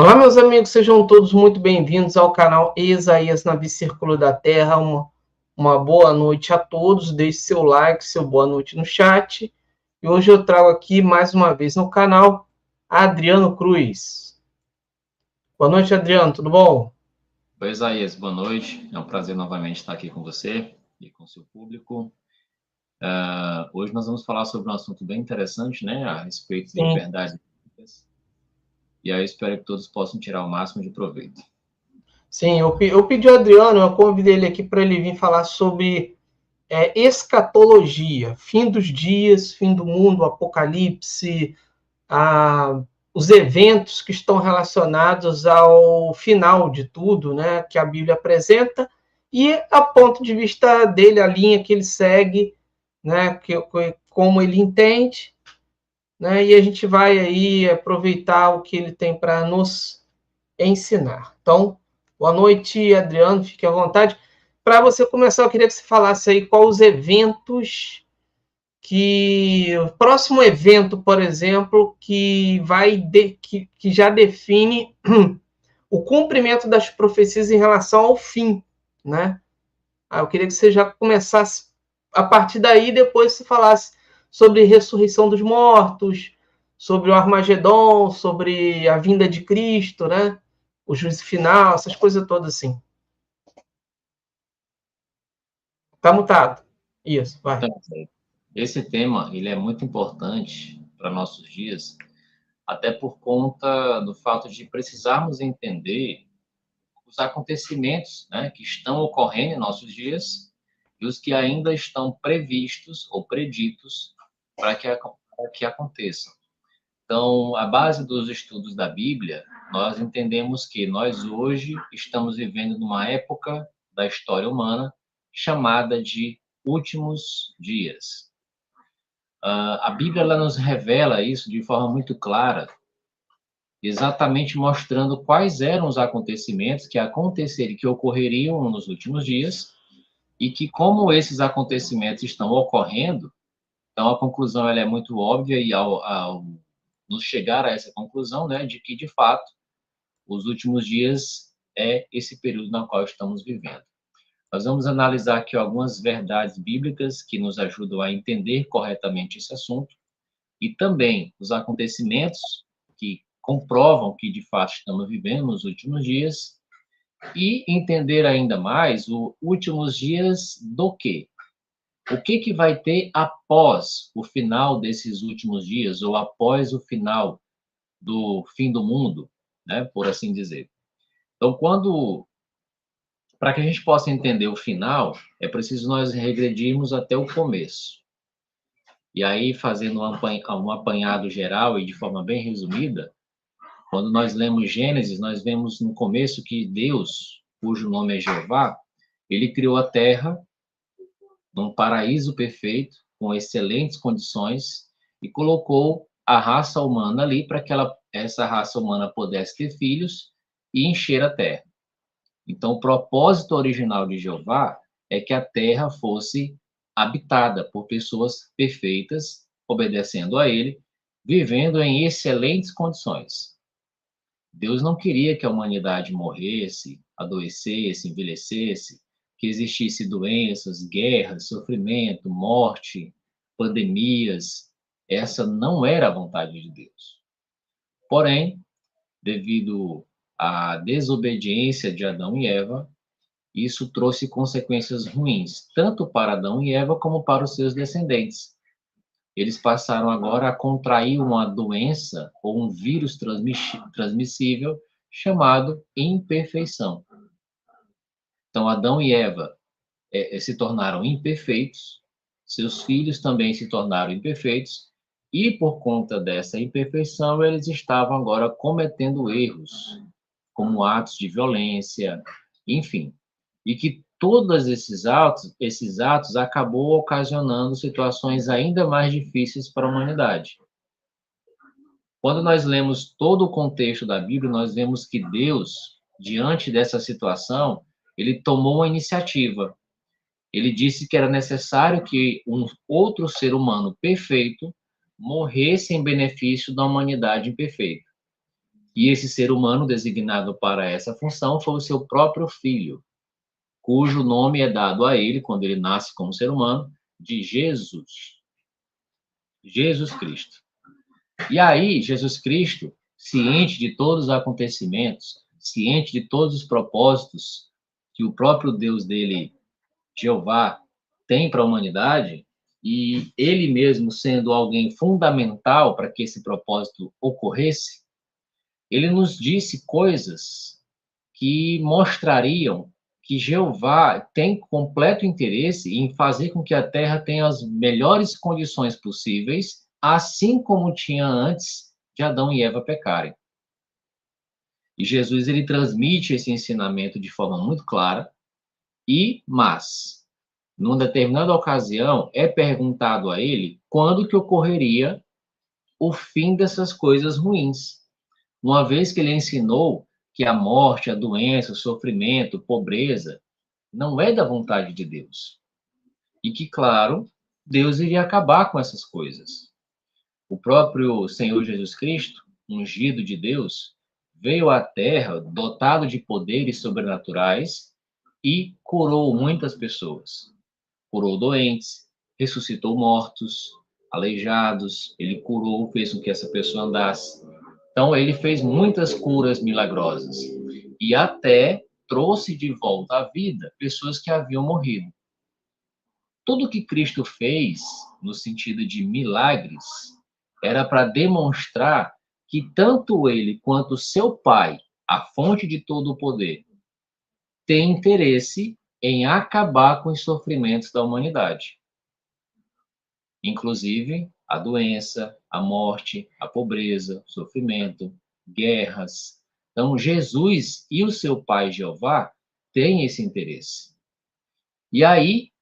Olá, meus amigos, sejam todos muito bem-vindos ao canal Isaías na Bicírculo da Terra. Uma boa noite a todos, deixe seu like, seu boa noite no chat. E hoje eu trago aqui mais uma vez no canal Adriano Cruz. Boa noite, Adriano, tudo bom? Oi, Isaías, boa noite. É um prazer novamente estar aqui com você e com o seu público. Hoje nós vamos falar sobre um assunto bem interessante, né, a respeito de Sim, verdades bíblicas. E aí eu espero que todos possam tirar o máximo de proveito. sim, eu pedi ao Adriano, eu convidei ele aqui para ele vir falar sobre escatologia, fim dos dias, fim do mundo, apocalipse, a, os eventos que estão relacionados ao final de tudo, né, que a Bíblia apresenta, e a ponto de vista dele, a linha que ele segue, né, como ele entende, né, e a gente vai aí aproveitar o que ele tem para nos ensinar. Então, boa noite, Adriano, fique à vontade. Para você começar, eu queria que você falasse aí quais os eventos que o próximo evento, por exemplo, que já define o cumprimento das profecias em relação ao fim, né? Eu queria que você já começasse a partir daí, depois você falasse sobre ressurreição dos mortos, sobre o Armagedon, sobre a vinda de Cristo, né? O juízo final, essas coisas todas assim. Tá mutado. Isso, vai. Então, esse tema, ele é muito importante para nossos dias, até por conta do fato de precisarmos entender os acontecimentos, né, que estão ocorrendo em nossos dias e os que ainda estão previstos ou preditos para que aconteçam. Então, a base dos estudos da Bíblia, nós entendemos que nós hoje estamos vivendo numa época da história humana chamada de últimos dias. A Bíblia ela nos revela isso de forma muito clara, exatamente mostrando quais eram os acontecimentos que ocorreriam nos últimos dias e que como esses acontecimentos estão ocorrendo, então a conclusão ela é muito óbvia e ao nos chegar a essa conclusão, né, de que de fato os últimos dias é esse período no qual estamos vivendo. Nós vamos analisar aqui algumas verdades bíblicas que nos ajudam a entender corretamente esse assunto e também os acontecimentos que comprovam que de fato estamos vivendo nos últimos dias e entender ainda mais os últimos dias do quê? O que que vai ter após o final desses últimos dias ou após o final do fim do mundo, né, por assim dizer. Então, para que a gente possa entender o final, é preciso nós regredirmos até o começo. E aí, fazendo um apanhado geral e de forma bem resumida, quando nós lemos Gênesis, nós vemos no começo que Deus, cujo nome é Jeová, ele criou a terra num paraíso perfeito, com excelentes condições, e colocou a raça humana ali para que essa raça humana pudesse ter filhos e encher a terra. Então, o propósito original de Jeová é que a terra fosse habitada por pessoas perfeitas, obedecendo a ele, vivendo em excelentes condições. Deus não queria que a humanidade morresse, adoecesse, envelhecesse, que existisse doenças, guerras, sofrimento, morte, pandemias. Essa não era a vontade de Deus. Porém, devido à desobediência de Adão e Eva, isso trouxe consequências ruins, tanto para Adão e Eva como para os seus descendentes. Eles passaram agora a contrair uma doença ou um vírus transmissível chamado imperfeição. Então, Adão e Eva se tornaram imperfeitos, seus filhos também se tornaram imperfeitos, e por conta dessa imperfeição, eles estavam agora cometendo erros, como atos de violência, enfim. E que todos esses atos acabou ocasionando situações ainda mais difíceis para a humanidade. Quando nós lemos todo o contexto da Bíblia, nós vemos que Deus, diante dessa situação, ele tomou uma iniciativa. Ele disse que era necessário que um outro ser humano perfeito morresse em benefício da humanidade imperfeita. E esse ser humano designado para essa função foi o seu próprio filho, cujo nome é dado a ele, quando ele nasce como ser humano, de Jesus. Jesus Cristo. E aí, Jesus Cristo, ciente de todos os acontecimentos, ciente de todos os propósitos que o próprio Deus dele, Jeová, tem para a humanidade, e ele mesmo sendo alguém fundamental para que esse propósito ocorresse, ele nos disse coisas que mostrariam que Jeová tem completo interesse em fazer com que a Terra tenha as melhores condições possíveis, assim como tinha antes de Adão e Eva pecarem. E Jesus ele transmite esse ensinamento de forma muito clara, mas numa determinada ocasião é perguntado a ele quando que ocorreria o fim dessas coisas ruins. Uma vez que ele ensinou que a morte, a doença, o sofrimento, pobreza, não é da vontade de Deus. E que, claro, Deus iria acabar com essas coisas. O próprio Senhor Jesus Cristo, ungido de Deus, veio à Terra dotado de poderes sobrenaturais e curou muitas pessoas. Curou doentes, ressuscitou mortos, aleijados, ele curou, fez com que essa pessoa andasse. Então, ele fez muitas curas milagrosas e até trouxe de volta à vida pessoas que haviam morrido. Tudo que Cristo fez, no sentido de milagres, era para demonstrar que tanto ele quanto seu Pai, a fonte de todo o poder, tem interesse em acabar com os sofrimentos da humanidade. Inclusive a doença, a morte, a pobreza, o sofrimento, guerras. Então, Jesus e o seu Pai Jeová têm esse interesse. E aí,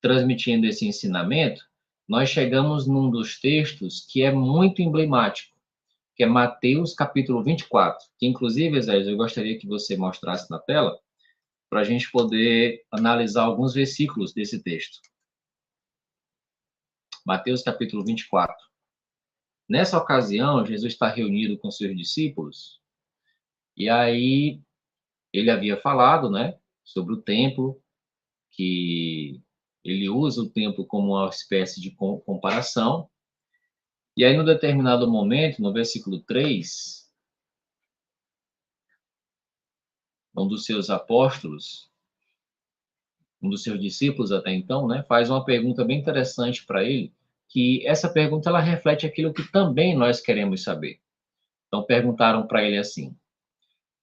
transmitindo esse ensinamento, nós chegamos num dos textos que é muito emblemático, que é Mateus capítulo 24, que inclusive, Ezequiel, eu gostaria que você mostrasse na tela, para a gente poder analisar alguns versículos desse texto. Mateus capítulo 24. Nessa ocasião, Jesus está reunido com seus discípulos, e aí ele havia falado, né, sobre o templo, que ele usa o templo como uma espécie de comparação. E aí, num determinado momento, no versículo 3, um dos seus apóstolos, um dos seus discípulos até então, né, faz uma pergunta bem interessante para ele, que essa pergunta ela reflete aquilo que também nós queremos saber. Então, perguntaram para ele assim: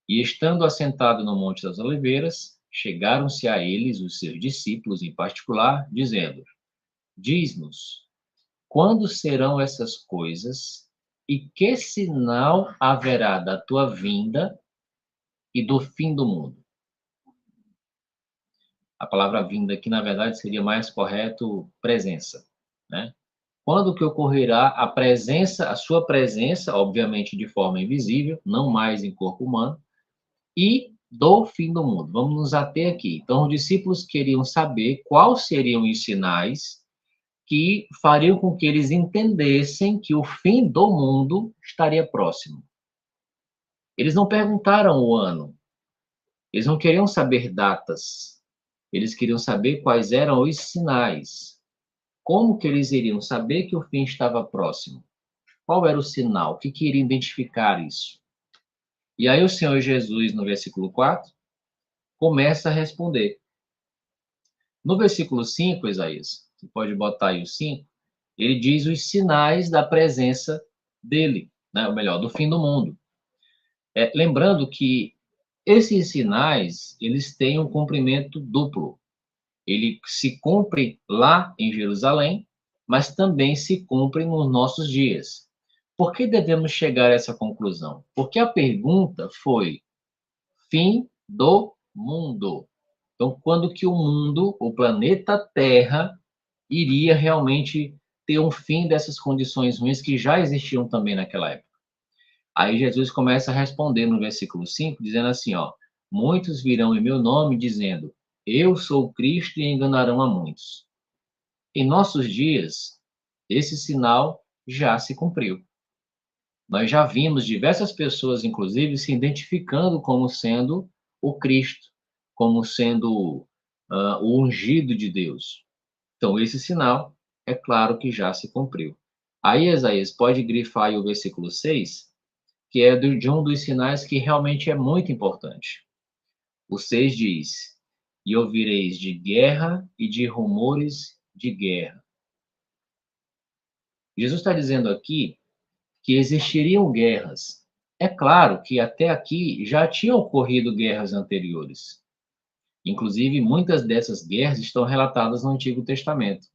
e estando assentado no Monte das Oliveiras, chegaram-se a eles, os seus discípulos em particular, dizendo: diz-nos, quando serão essas coisas e que sinal haverá da tua vinda e do fim do mundo? A palavra vinda aqui, na verdade, seria mais correto presença, né? Quando que ocorrerá a presença, a sua presença, obviamente de forma invisível, não mais em corpo humano, e do fim do mundo. Vamos nos ater aqui. Então, os discípulos queriam saber quais seriam os sinais que fariam com que eles entendessem que o fim do mundo estaria próximo. Eles não perguntaram o ano, eles não queriam saber datas, eles queriam saber quais eram os sinais. Como que eles iriam saber que o fim estava próximo? Qual era o sinal? O que iria identificar isso? E aí o Senhor Jesus, no versículo 4, começa a responder. No versículo 5, Isaías, você pode botar aí o 5, ele diz os sinais da presença dele, né? Ou melhor, do fim do mundo. Lembrando que esses sinais, eles têm um cumprimento duplo. Ele se cumpre lá em Jerusalém, mas também se cumpre nos nossos dias. Por que devemos chegar a essa conclusão? Porque a pergunta foi fim do mundo. Então, quando que o mundo, o planeta Terra, iria realmente ter um fim dessas condições ruins que já existiam também naquela época? Aí Jesus começa a responder no versículo 5, dizendo assim, ó: muitos virão em meu nome dizendo, eu sou Cristo, e enganarão a muitos. Em nossos dias, esse sinal já se cumpriu. Nós já vimos diversas pessoas, inclusive, se identificando como sendo o Cristo, como sendo o ungido de Deus. Então, esse sinal, é claro que já se cumpriu. Aí, Isaías, pode grifar aí o versículo 6, que é de um dos sinais que realmente é muito importante. O 6 diz: E ouvireis de guerra e de rumores de guerra. Jesus está dizendo aqui que existiriam guerras. É claro que até aqui já tinham ocorrido guerras anteriores. Inclusive, muitas dessas guerras estão relatadas no Antigo Testamento.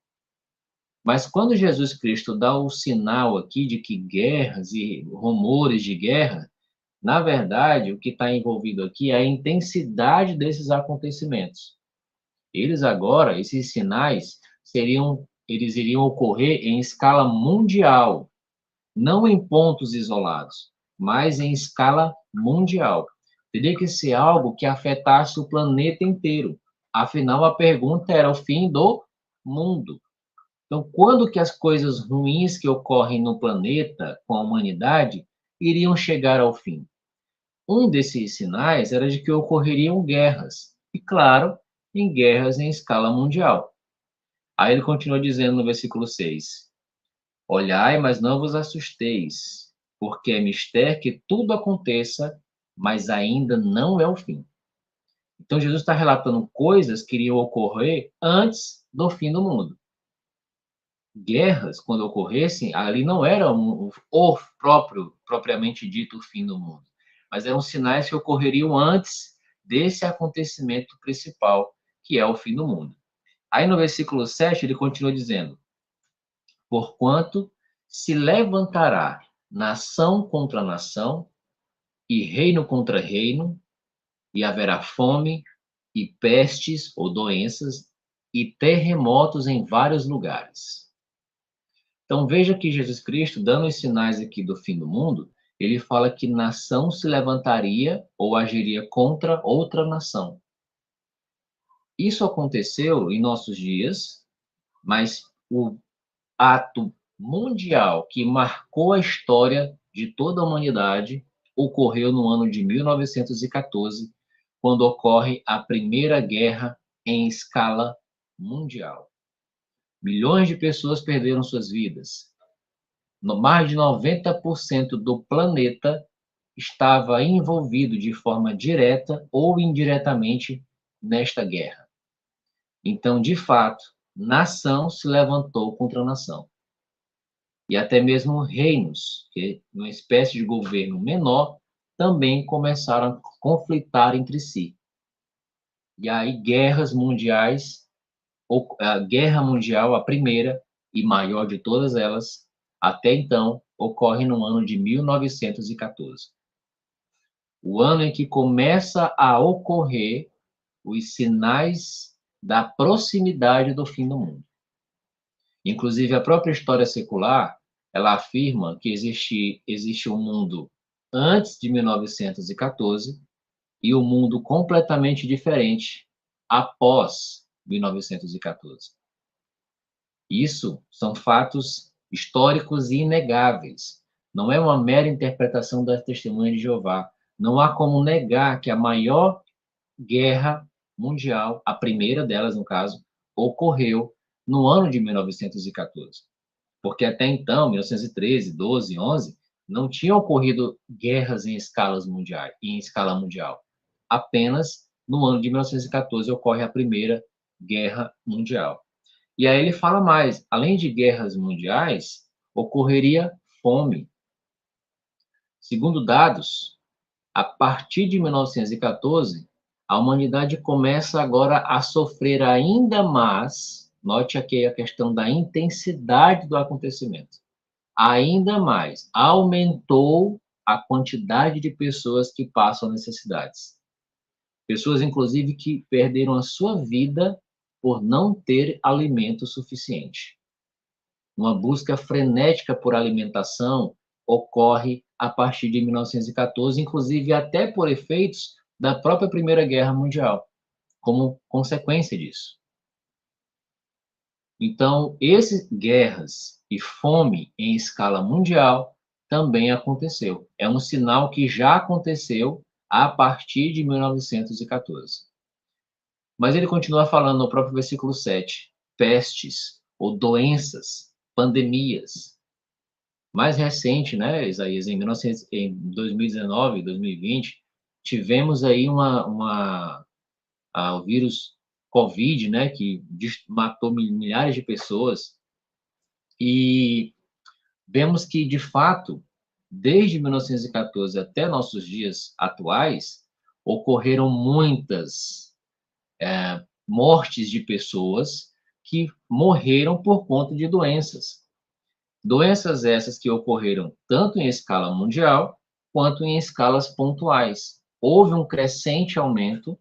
Mas quando Jesus Cristo dá o sinal aqui de que guerras e rumores de guerra, na verdade, o que está envolvido aqui é a intensidade desses acontecimentos. Eles agora, esses sinais, eles iriam ocorrer em escala mundial, não em pontos isolados, mas em escala mundial. Teria que ser algo que afetasse o planeta inteiro. Afinal, a pergunta era o fim do mundo. Então, quando que as coisas ruins que ocorrem no planeta, com a humanidade, iriam chegar ao fim? Um desses sinais era de que ocorreriam guerras, e claro, em guerras em escala mundial. Aí ele continua dizendo no versículo 6: Olhai, mas não vos assusteis, porque é mister que tudo aconteça, mas ainda não é o fim. Então Jesus está relatando coisas que iriam ocorrer antes do fim do mundo. Guerras, quando ocorressem, ali não era o próprio, propriamente dito, o fim do mundo, mas eram sinais que ocorreriam antes desse acontecimento principal, que é o fim do mundo. Aí no versículo 7 ele continua dizendo: Porquanto se levantará nação contra nação, e reino contra reino, e haverá fome, e pestes ou doenças, e terremotos em vários lugares. Então veja que Jesus Cristo, dando os sinais aqui do fim do mundo, ele fala que nação se levantaria ou agiria contra outra nação. Isso aconteceu em nossos dias, mas o ato mundial que marcou a história de toda a humanidade ocorreu no ano de 1914, quando ocorre a Primeira Guerra em escala mundial. Milhões de pessoas perderam suas vidas. Mais de 90% do planeta estava envolvido de forma direta ou indiretamente nesta guerra. Então, de fato, nação se levantou contra nação. E até mesmo reinos, que uma espécie de governo menor, também começaram a conflitar entre si. E aí guerras mundiais, a Guerra Mundial, a primeira e maior de todas elas, até então, ocorre no ano de 1914. O ano em que começa a ocorrer os sinais da proximidade do fim do mundo. Inclusive, a própria história secular, ela afirma que existe um mundo antes de 1914 e um mundo completamente diferente após 1914. Isso são fatos históricos e inegáveis. Não é uma mera interpretação das testemunhas de Jeová. Não há como negar que a maior guerra mundial, a primeira delas, no caso, ocorreu no ano de 1914. Porque até então, 1913, 12, 11, não tinham ocorrido guerras em escala mundial. Apenas no ano de 1914 ocorre a Primeira Guerra Mundial. E aí ele fala mais, além de guerras mundiais, ocorreria fome. Segundo dados, a partir de 1914, a humanidade começa agora a sofrer ainda mais, note aqui a questão da intensidade do acontecimento, ainda mais, aumentou a quantidade de pessoas que passam necessidades. Pessoas, inclusive, que perderam a sua vida por não ter alimento suficiente. Uma busca frenética por alimentação ocorre a partir de 1914, inclusive até por efeitos da própria Primeira Guerra Mundial, como consequência disso. Então, essas guerras e fome em escala mundial também aconteceu. É um sinal que já aconteceu a partir de 1914. Mas ele continua falando no próprio versículo 7, pestes ou doenças, pandemias. Mais recente, né, Isaías, em 2019, 2020, tivemos aí o vírus Covid, né, que matou milhares de pessoas, e vemos que, de fato, desde 1914 até nossos dias atuais, ocorreram muitas mortes de pessoas que morreram por conta de doenças. Doenças essas que ocorreram tanto em escala mundial quanto em escalas pontuais. Houve um crescente aumento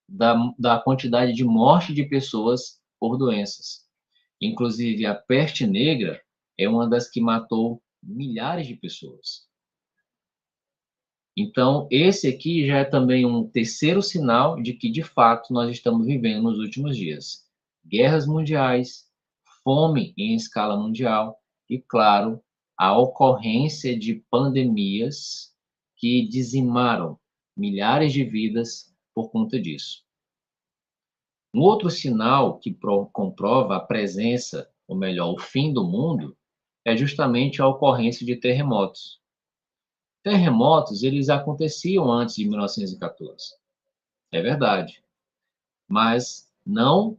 da quantidade de morte de pessoas por doenças. Inclusive, a peste negra é uma das que matou milhares de pessoas. Então, esse aqui já é também um terceiro sinal de que, de fato, nós estamos vivendo nos últimos dias. Guerras mundiais, fome em escala mundial e, claro, a ocorrência de pandemias que dizimaram milhares de vidas por conta disso. Um outro sinal que comprova a presença, ou melhor, o fim do mundo, é justamente a ocorrência de terremotos. Terremotos, eles aconteciam antes de 1914. É verdade. Mas não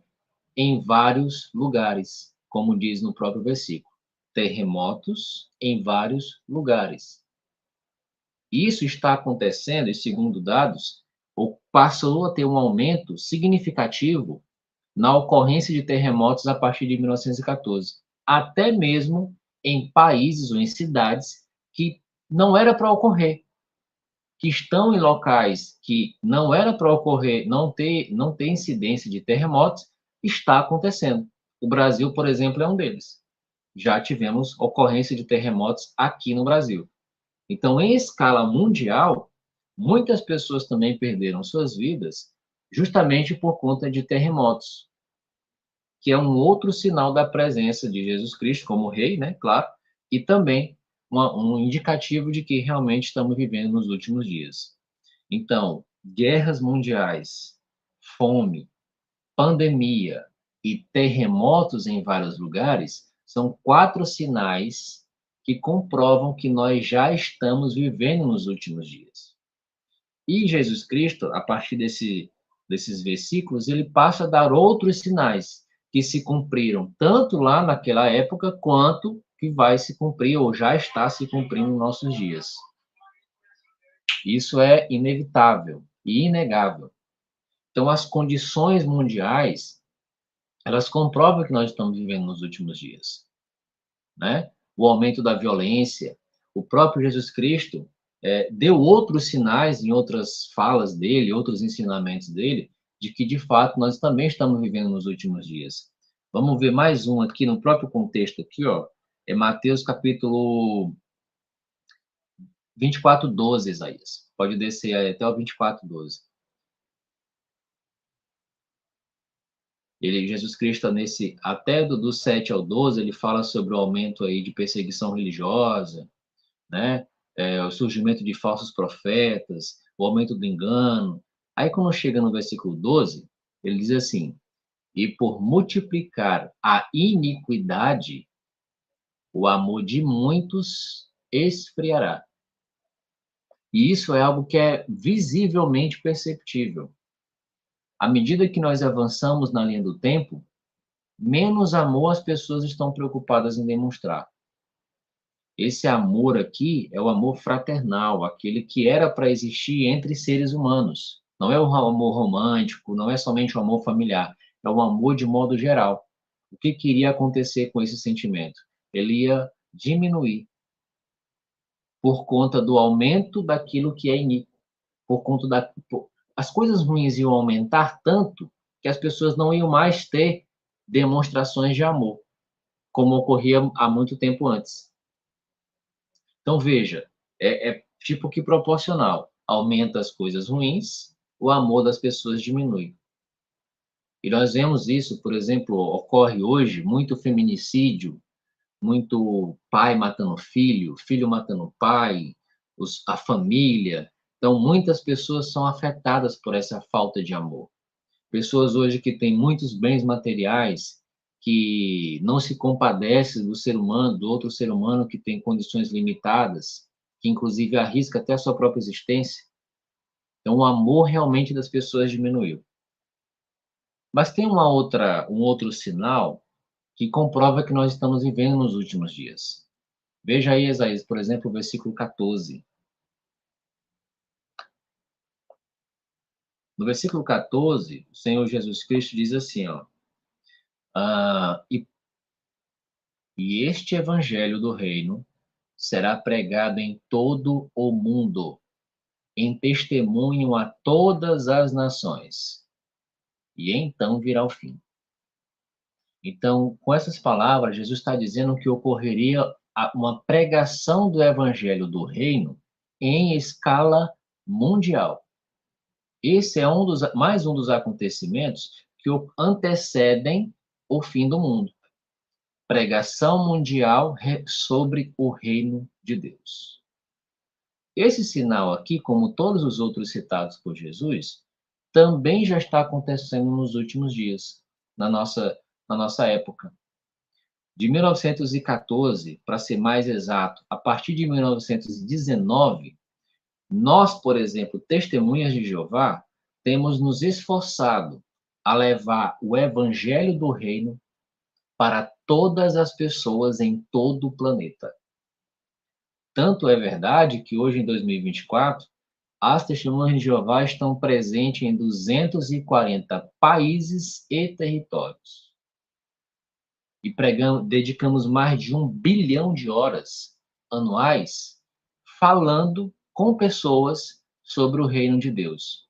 em vários lugares, como diz no próprio versículo. Terremotos em vários lugares. Isso está acontecendo, e segundo dados, passou a ter um aumento significativo na ocorrência de terremotos a partir de 1914, até mesmo em países ou em cidades que não era para ocorrer, que estão em locais que não era para ocorrer, não ter incidência de terremotos, está acontecendo. O Brasil, por exemplo, é um deles. Já tivemos ocorrência de terremotos aqui no Brasil. Então, em escala mundial, muitas pessoas também perderam suas vidas justamente por conta de terremotos, que é um outro sinal da presença de Jesus Cristo como rei, né, claro, e também um indicativo de que realmente estamos vivendo nos últimos dias. Então, guerras mundiais, fome, pandemia e terremotos em vários lugares são 4 sinais que comprovam que nós já estamos vivendo nos últimos dias. E Jesus Cristo, a partir desses versículos, ele passa a dar outros sinais que se cumpriram tanto lá naquela época quanto que vai se cumprir ou já está se cumprindo nos nossos dias. Isso é inevitável e inegável. Então, as condições mundiais, elas comprovam que nós estamos vivendo nos últimos dias, né? O aumento da violência, o próprio Jesus Cristo deu outros sinais em outras falas dele, outros ensinamentos dele, de que, de fato, nós também estamos vivendo nos últimos dias. Vamos ver mais um aqui, no próprio contexto aqui, ó, é Mateus capítulo 24:12, Isaías. Pode descer aí até o 24:12. Jesus Cristo, até do 7 ao 12, ele fala sobre o aumento aí de perseguição religiosa, né? O surgimento de falsos profetas, o aumento do engano. Aí, quando chega no versículo 12, ele diz assim: e por multiplicar a iniquidade, o amor de muitos esfriará. E isso é algo que é visivelmente perceptível. À medida que nós avançamos na linha do tempo, menos amor as pessoas estão preocupadas em demonstrar. Esse amor aqui é o amor fraternal, aquele que era para existir entre seres humanos. Não é o amor romântico, não é somente o amor familiar, é o amor de modo geral. O que iria acontecer com esse sentimento? Ele ia diminuir por conta do aumento daquilo que é iníquo, as coisas ruins iam aumentar tanto que as pessoas não iam mais ter demonstrações de amor, como ocorria há muito tempo antes. Então, veja, é tipo que proporcional. Aumenta as coisas ruins, o amor das pessoas diminui. E nós vemos isso, por exemplo, ocorre hoje muito feminicídio, muito pai matando filho, filho matando pai, a família. Então, muitas pessoas são afetadas por essa falta de amor. Pessoas hoje que têm muitos bens materiais, que não se compadecem do ser humano, do outro ser humano que tem condições limitadas, que inclusive arrisca até a sua própria existência. Então, o amor realmente das pessoas diminuiu. Mas tem um outro sinal que comprova que nós estamos vivendo nos últimos dias. Veja aí, Isaías, por exemplo, o versículo 14. No versículo 14, o Senhor Jesus Cristo diz assim, ó, ah, e este evangelho do reino será pregado em todo o mundo, em testemunho a todas as nações, e então virá o fim. Então, com essas palavras, Jesus está dizendo que ocorreria uma pregação do evangelho do reino em escala mundial. Esse é mais um dos acontecimentos que antecedem o fim do mundo. Pregação mundial sobre o reino de Deus. Esse sinal aqui, como todos os outros citados por Jesus, também já está acontecendo nos últimos dias, na nossa época. De 1914, para ser mais exato, a partir de 1919, nós, por exemplo, testemunhas de Jeová, temos nos esforçado a levar o evangelho do reino para todas as pessoas em todo o planeta. Tanto é verdade que hoje, em 2024, as testemunhas de Jeová estão presentes em 240 países e territórios. E dedicamos mais de 1 bilhão de horas anuais falando com pessoas sobre o reino de Deus.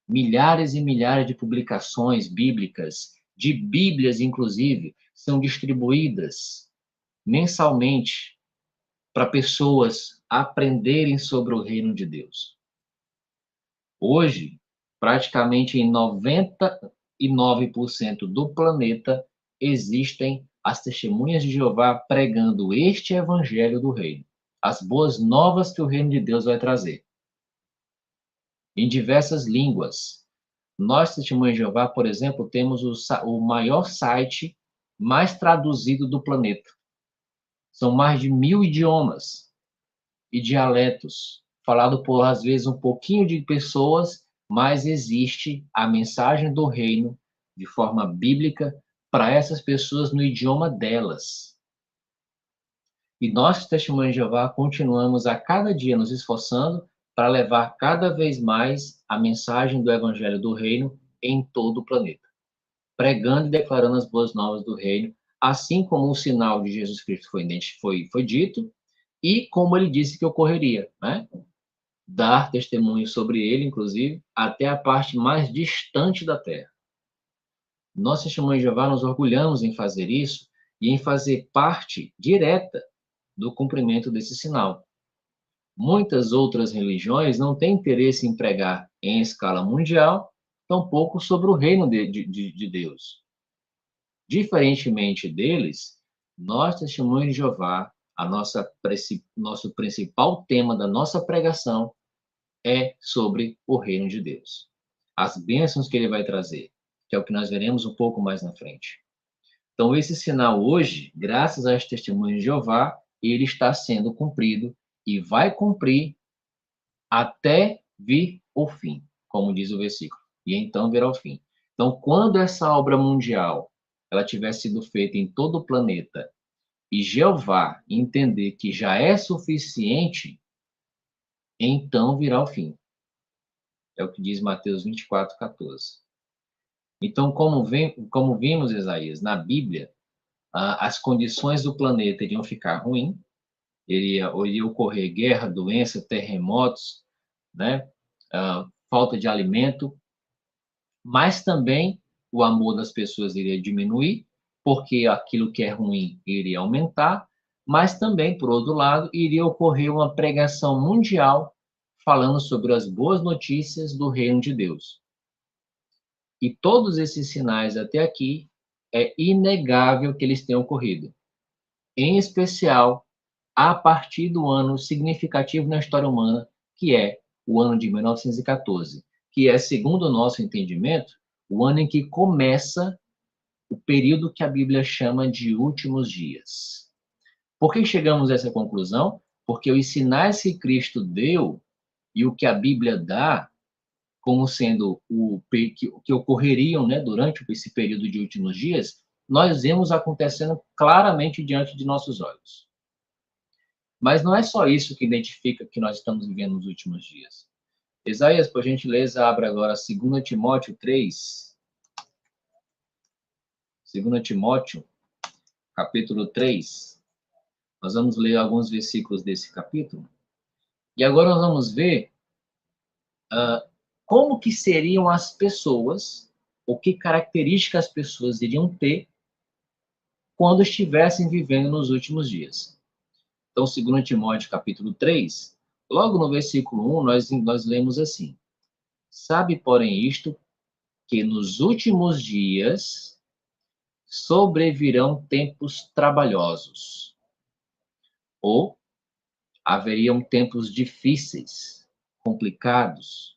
Milhares e milhares de publicações bíblicas, de Bíblias inclusive, são distribuídas mensalmente para pessoas aprenderem sobre o reino de Deus. Hoje, praticamente em 99% do planeta, existem as testemunhas de Jeová pregando este evangelho do reino, as boas novas que o reino de Deus vai trazer. Em diversas línguas. Nós, testemunhas de Jeová, por exemplo, temos o maior site mais traduzido do planeta. São mais de 1.000 idiomas e dialetos, falado por, às vezes, um pouquinho de pessoas, mas existe a mensagem do reino de forma bíblica para essas pessoas no idioma delas. E nós, testemunhas de Jeová, continuamos a cada dia nos esforçando para levar cada vez mais a mensagem do Evangelho do Reino em todo o planeta, pregando e declarando as boas novas do Reino, assim como o sinal de Jesus Cristo foi dito, e como ele disse que ocorreria, né? Dar testemunho sobre ele, inclusive, até a parte mais distante da terra. Nós, testemunhas de Jeová, nos orgulhamos em fazer isso e em fazer parte direta do cumprimento desse sinal. Muitas outras religiões não têm interesse em pregar em escala mundial, tampouco sobre o reino de Deus. Diferentemente deles, nós, testemunhos de Jeová, nosso principal tema da nossa pregação é sobre o reino de Deus. As bênçãos que ele vai trazer, que é o que nós veremos um pouco mais na frente. Então, esse sinal hoje, graças às testemunhas de Jeová, ele está sendo cumprido e vai cumprir até vir o fim, como diz o versículo. E então virá o fim. Então, quando essa obra mundial ela tiver sido feita em todo o planeta e Jeová entender que já é suficiente, então virá o fim. É o que diz Mateus 24:14. Então, como vimos, Isaías, na Bíblia, as condições do planeta iriam ficar ruins, iria ocorrer guerra, doença, terremotos, né? Falta de alimento, mas também o amor das pessoas iria diminuir, porque aquilo que é ruim iria aumentar, mas também, por outro lado, iria ocorrer uma pregação mundial falando sobre as boas notícias do reino de Deus. E todos esses sinais até aqui, é inegável que eles tenham ocorrido. em especial a partir do ano significativo na história humana, que é o ano de 1914, que é, segundo o nosso entendimento, o ano em que começa o período que a Bíblia chama de últimos dias. Por que chegamos a essa conclusão? Porque os sinais que Cristo deu e o que a Bíblia dá como sendo que ocorreriam, né, durante esse período de últimos dias, nós vemos acontecendo claramente diante de nossos olhos. Mas não é só isso que identifica que nós estamos vivendo nos últimos dias. Isaías, por gentileza, abra agora 2 Timóteo 3. 2 Timóteo, capítulo 3. Nós vamos ler alguns versículos desse capítulo. E agora nós vamos ver como que seriam as pessoas, ou que características as pessoas iriam ter quando estivessem vivendo nos últimos dias. Então, 2 Timóteo, capítulo 3, logo no versículo 1, nós lemos assim: Sabe, porém, isto, que nos últimos dias sobrevirão tempos trabalhosos, ou haveriam tempos difíceis, complicados.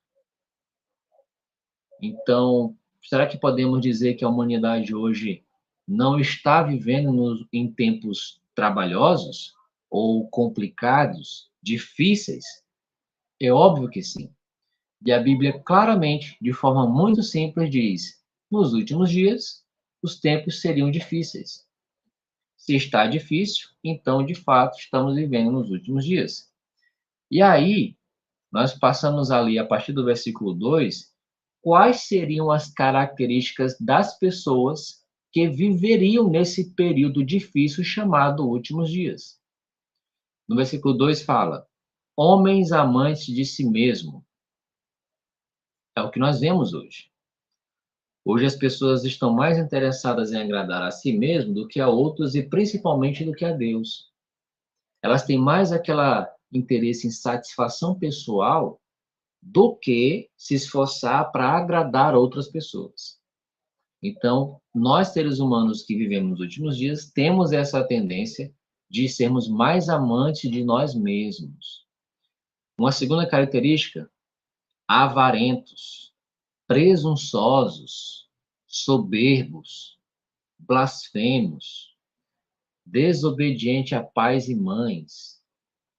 Então, será que podemos dizer que a humanidade hoje não está vivendo em tempos trabalhosos ou complicados, difíceis? É óbvio que sim. E a Bíblia claramente, de forma muito simples, diz: nos últimos dias, os tempos seriam difíceis. Se está difícil, então, de fato, estamos vivendo nos últimos dias. E aí, nós passamos ali, a partir do versículo 2, quais seriam as características das pessoas que viveriam nesse período difícil chamado últimos dias. No versículo 2 fala: homens amantes de si mesmo. É o que nós vemos hoje. Hoje as pessoas estão mais interessadas em agradar a si mesmo do que a outros e principalmente do que a Deus. Elas têm mais aquela interesse em satisfação pessoal do que se esforçar para agradar outras pessoas. Então, nós seres humanos que vivemos nos últimos dias temos essa tendência de sermos mais amantes de nós mesmos. Uma segunda característica: avarentos, presunçosos, soberbos, blasfemos, desobedientes a pais e mães,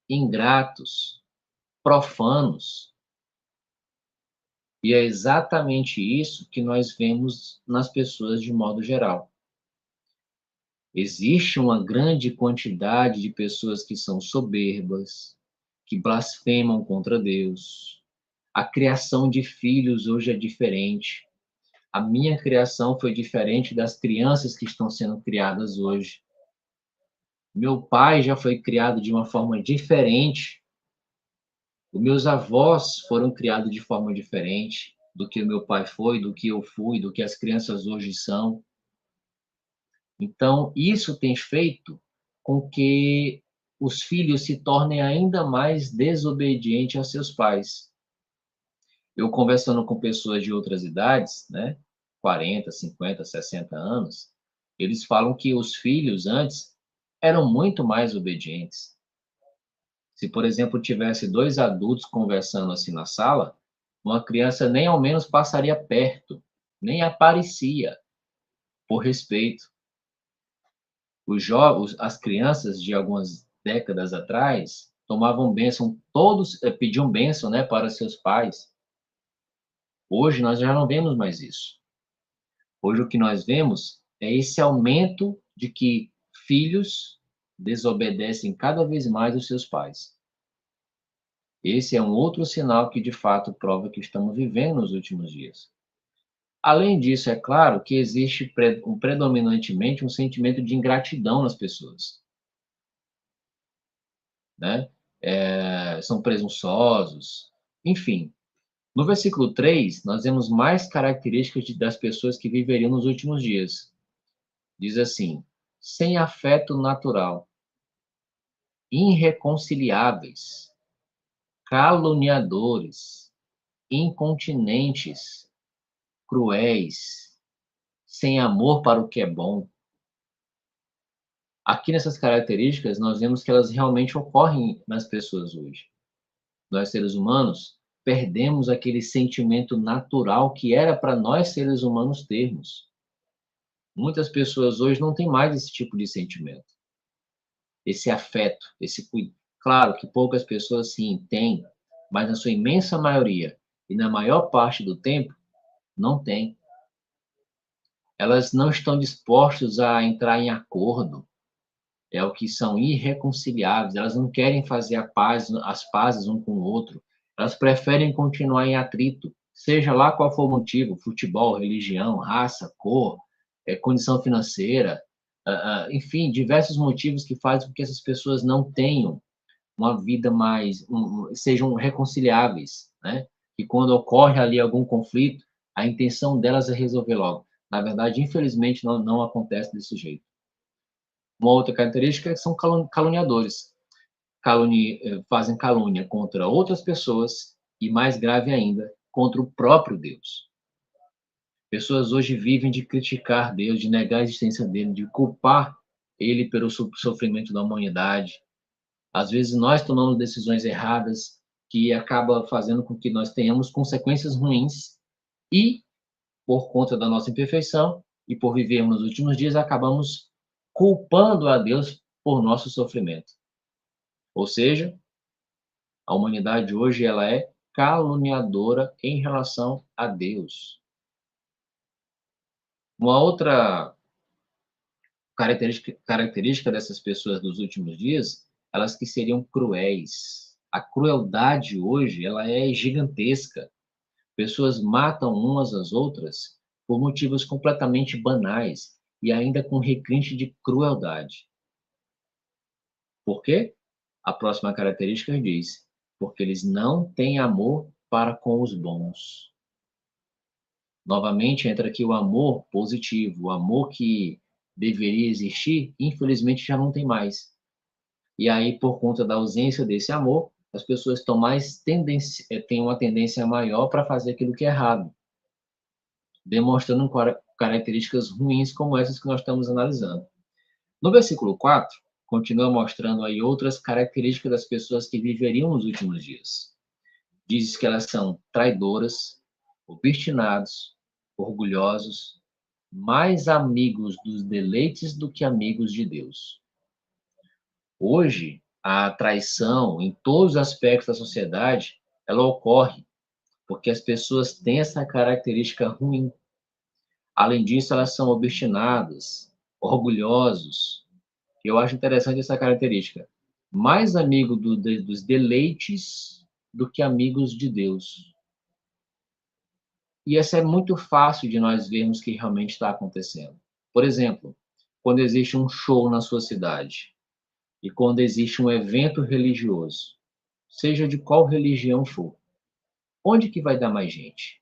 ingratos, profanos. E é exatamente isso que nós vemos nas pessoas de modo geral. Existe uma grande quantidade de pessoas que são soberbas, que blasfemam contra Deus. A criação de filhos hoje é diferente. A minha criação foi diferente das crianças que estão sendo criadas hoje. Meu pai já foi criado de uma forma diferente. Os meus avós foram criados de forma diferente do que o meu pai foi, do que eu fui, do que as crianças hoje são. Então, isso tem feito com que os filhos se tornem ainda mais desobedientes a seus pais. Eu conversando com pessoas de outras idades, né, 40, 50, 60 anos, eles falam que os filhos antes eram muito mais obedientes. Se, por exemplo, tivesse dois adultos conversando assim na sala, uma criança nem ao menos passaria perto, nem aparecia, por respeito. As crianças de algumas décadas atrás tomavam bênção, todos pediam bênção, né, para seus pais. Hoje nós já não vemos mais isso. Hoje o que nós vemos é esse aumento de que filhos desobedecem cada vez mais os seus pais. Esse é um outro sinal que de fato prova que estamos vivendo nos últimos dias. Além disso, é claro que existe predominantemente um sentimento de ingratidão nas pessoas, né? São presunçosos, enfim. No versículo 3, nós vemos mais características das pessoas que viveriam nos últimos dias. Diz assim: sem afeto natural, irreconciliáveis, caluniadores, incontinentes, cruéis, sem amor para o que é bom, Aqui nessas características, nós vemos que elas realmente ocorrem nas pessoas hoje. Nós, seres humanos, perdemos aquele sentimento natural que era para nós, seres humanos, termos. Muitas pessoas hoje não têm mais esse tipo de sentimento, esse afeto, esse cuidado. Claro que poucas pessoas sim têm, mas na sua imensa maioria e na maior parte do tempo, não tem. Elas não estão dispostas a entrar em acordo, é o que são irreconciliáveis, elas não querem fazer as pazes um com o outro, elas preferem continuar em atrito, seja lá qual for o motivo, futebol, religião, raça, cor, condição financeira, enfim, diversos motivos que fazem com que essas pessoas não tenham uma vida mais, sejam reconciliáveis, né? E quando ocorre ali algum conflito, a intenção delas é resolver logo. Na verdade, infelizmente, não acontece desse jeito. Uma outra característica é que são caluniadores. Fazem calúnia contra outras pessoas e, mais grave ainda, contra o próprio Deus. Pessoas hoje vivem de criticar Deus, de negar a existência dele, de culpar ele pelo sofrimento da humanidade. Às vezes nós tomamos decisões erradas que acaba fazendo com que nós tenhamos consequências ruins e, por conta da nossa imperfeição e por vivermos nos últimos dias, acabamos culpando a Deus por nosso sofrimento. Ou seja, a humanidade hoje ela é caluniadora em relação a Deus. Uma outra característica dessas pessoas dos últimos dias, elas que seriam cruéis. A crueldade hoje ela é gigantesca. Pessoas matam umas às outras por motivos completamente banais e ainda com requinte de crueldade. Por quê? A próxima característica diz: porque eles não têm amor para com os bons. Novamente entra aqui o amor positivo, o amor que deveria existir, infelizmente já não tem mais. E aí, por conta da ausência desse amor, as pessoas têm uma tendência maior para fazer aquilo que é errado, demonstrando características ruins como essas que nós estamos analisando. No versículo 4, continua mostrando aí outras características das pessoas que viveriam nos últimos dias. Diz que elas são traidoras, obstinados, orgulhosos, mais amigos dos deleites do que amigos de Deus. Hoje, a traição em todos os aspectos da sociedade, ela ocorre porque as pessoas têm essa característica ruim. Além disso, elas são obstinadas, orgulhosos. Eu acho interessante essa característica. Mais amigo dos deleites do que amigos de Deus. E essa é muito fácil de nós vermos que realmente está acontecendo. Por exemplo, quando existe um show na sua cidade e quando existe um evento religioso, seja de qual religião for, onde que vai dar mais gente?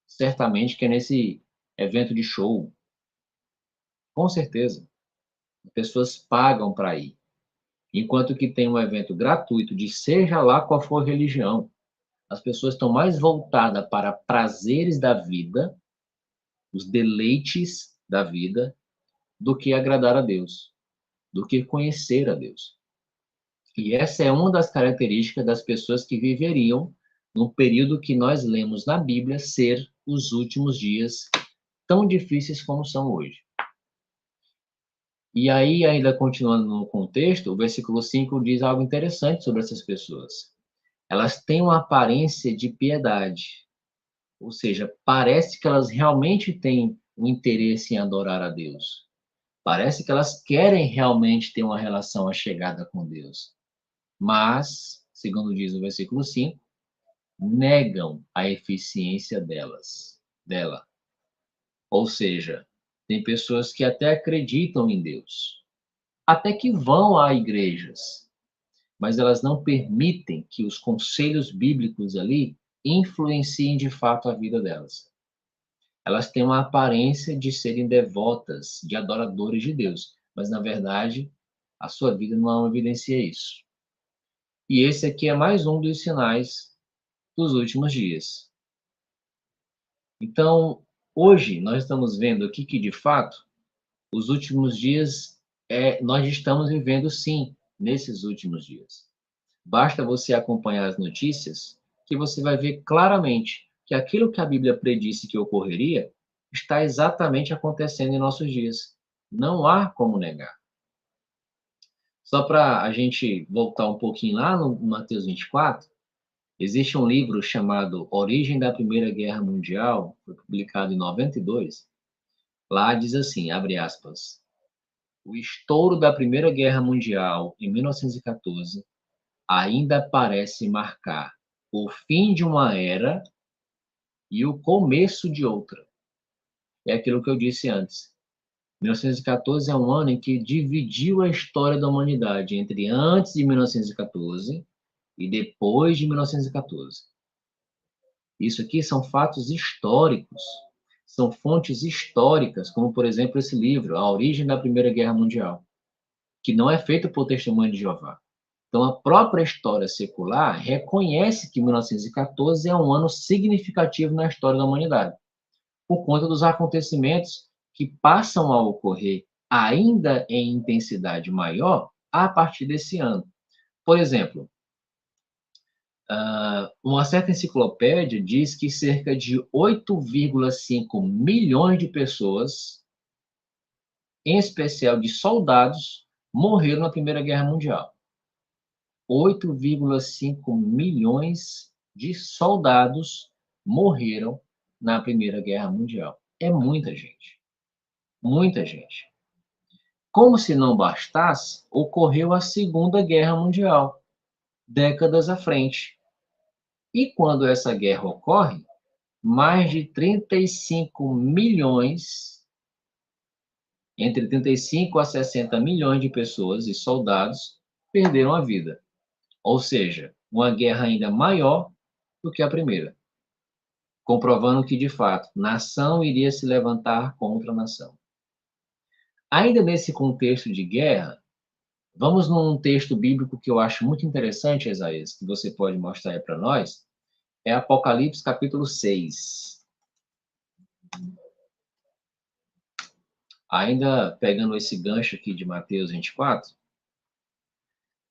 Certamente que é nesse evento de show, com certeza. As pessoas pagam para ir. Enquanto que tem um evento gratuito de seja lá qual for a religião, as pessoas estão mais voltadas para prazeres da vida, os deleites da vida, do que agradar a Deus, do que conhecer a Deus. E essa é uma das características das pessoas que viveriam num período que nós lemos na Bíblia ser os últimos dias, tão difíceis como são hoje. E aí, ainda continuando no contexto, o versículo 5 diz algo interessante sobre essas pessoas. Elas têm uma aparência de piedade, ou seja, parece que elas realmente têm um interesse em adorar a Deus. Parece que elas querem realmente ter uma relação achegada com Deus. Mas, segundo diz o versículo 5, negam a eficiência dela. Ou seja, tem pessoas que até acreditam em Deus, até que vão a igrejas, mas elas não permitem que os conselhos bíblicos ali influenciem de fato a vida delas. Elas têm uma aparência de serem devotas, de adoradores de Deus, mas na verdade a sua vida não evidencia isso. E esse aqui é mais um dos sinais dos últimos dias. Então, hoje nós estamos vendo aqui que de fato os últimos dias nós estamos vivendo, sim, nesses últimos dias. Basta você acompanhar as notícias que você vai ver claramente que aquilo que a Bíblia predisse que ocorreria está exatamente acontecendo em nossos dias. Não há como negar. Só para a gente voltar um pouquinho lá no Mateus 24, existe um livro chamado Origem da Primeira Guerra Mundial, foi publicado em 92. Lá diz assim, abre aspas, o estouro da Primeira Guerra Mundial em 1914 ainda parece marcar o fim de uma era e o começo de outra. É aquilo que eu disse antes. 1914 é um ano em que dividiu a história da humanidade entre antes de 1914 e depois de 1914. Isso aqui são fatos históricos, são fontes históricas, como, por exemplo, esse livro, A Origem da Primeira Guerra Mundial, que não é feito por Testemunho de Jeová. Então, a própria história secular reconhece que 1914 é um ano significativo na história da humanidade, por conta dos acontecimentos que passam a ocorrer ainda em intensidade maior a partir desse ano. Por exemplo, uma certa enciclopédia diz que cerca de 8,5 milhões de pessoas, em especial de soldados, morreram na Primeira Guerra Mundial. 8,5 milhões de soldados morreram na Primeira Guerra Mundial. É muita gente. Muita gente. Como se não bastasse, ocorreu a Segunda Guerra Mundial, décadas à frente. E quando essa guerra ocorre, mais de 35 milhões, entre 35 a 60 milhões de pessoas e soldados perderam a vida. Ou seja, uma guerra ainda maior do que a primeira, comprovando que, de fato, nação iria se levantar contra nação. Ainda nesse contexto de guerra, vamos num texto bíblico que eu acho muito interessante, Isaías, que você pode mostrar aí para nós, é Apocalipse capítulo 6. Ainda pegando esse gancho aqui de Mateus 24,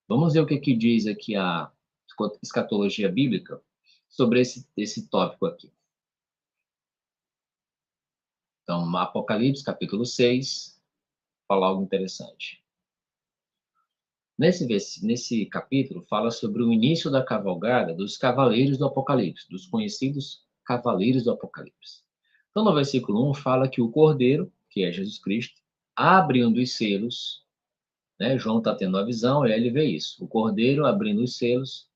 vamos ver o que diz aqui a escatologia bíblica sobre esse tópico aqui. Então, Apocalipse capítulo 6, fala algo interessante. Nesse capítulo, fala sobre o início da cavalgada dos cavaleiros do Apocalipse, dos conhecidos cavaleiros do Apocalipse. Então, no versículo 1, fala que o Cordeiro, que é Jesus Cristo, abre um dos selos, né? João está tendo a visão, e aí ele vê isso. O Cordeiro abrindo os selos,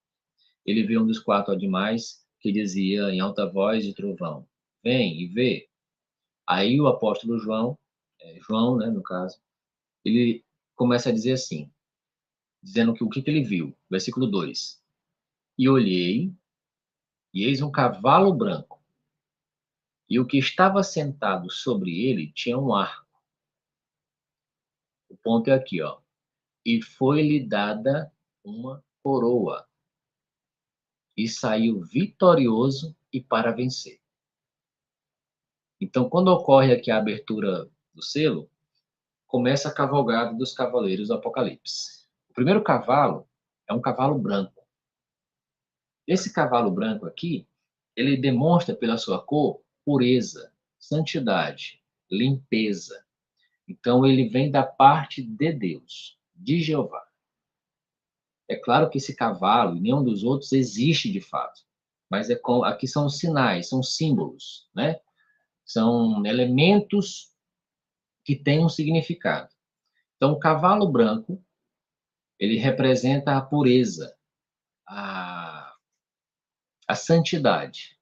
ele vê um dos quatro animais que dizia em alta voz de trovão, vem e vê. Aí o apóstolo João, né, no caso, ele começa a dizer assim, dizendo que o que ele viu. Versículo 2. E olhei, e eis um cavalo branco, e o que estava sentado sobre ele tinha um arco. O ponto é aqui, ó. E foi-lhe dada uma coroa, e saiu vitorioso e para vencer. Então, quando ocorre aqui a abertura do selo, começa a cavalgada dos cavaleiros do Apocalipse. O primeiro cavalo é um cavalo branco. Esse cavalo branco aqui, ele demonstra pela sua cor pureza, santidade, limpeza. Então, ele vem da parte de Deus, de Jeová. É claro que esse cavalo e nenhum dos outros existe de fato, mas aqui são sinais, são símbolos, né? São elementos que têm um significado. Então, o cavalo branco, ele representa a pureza, a santidade,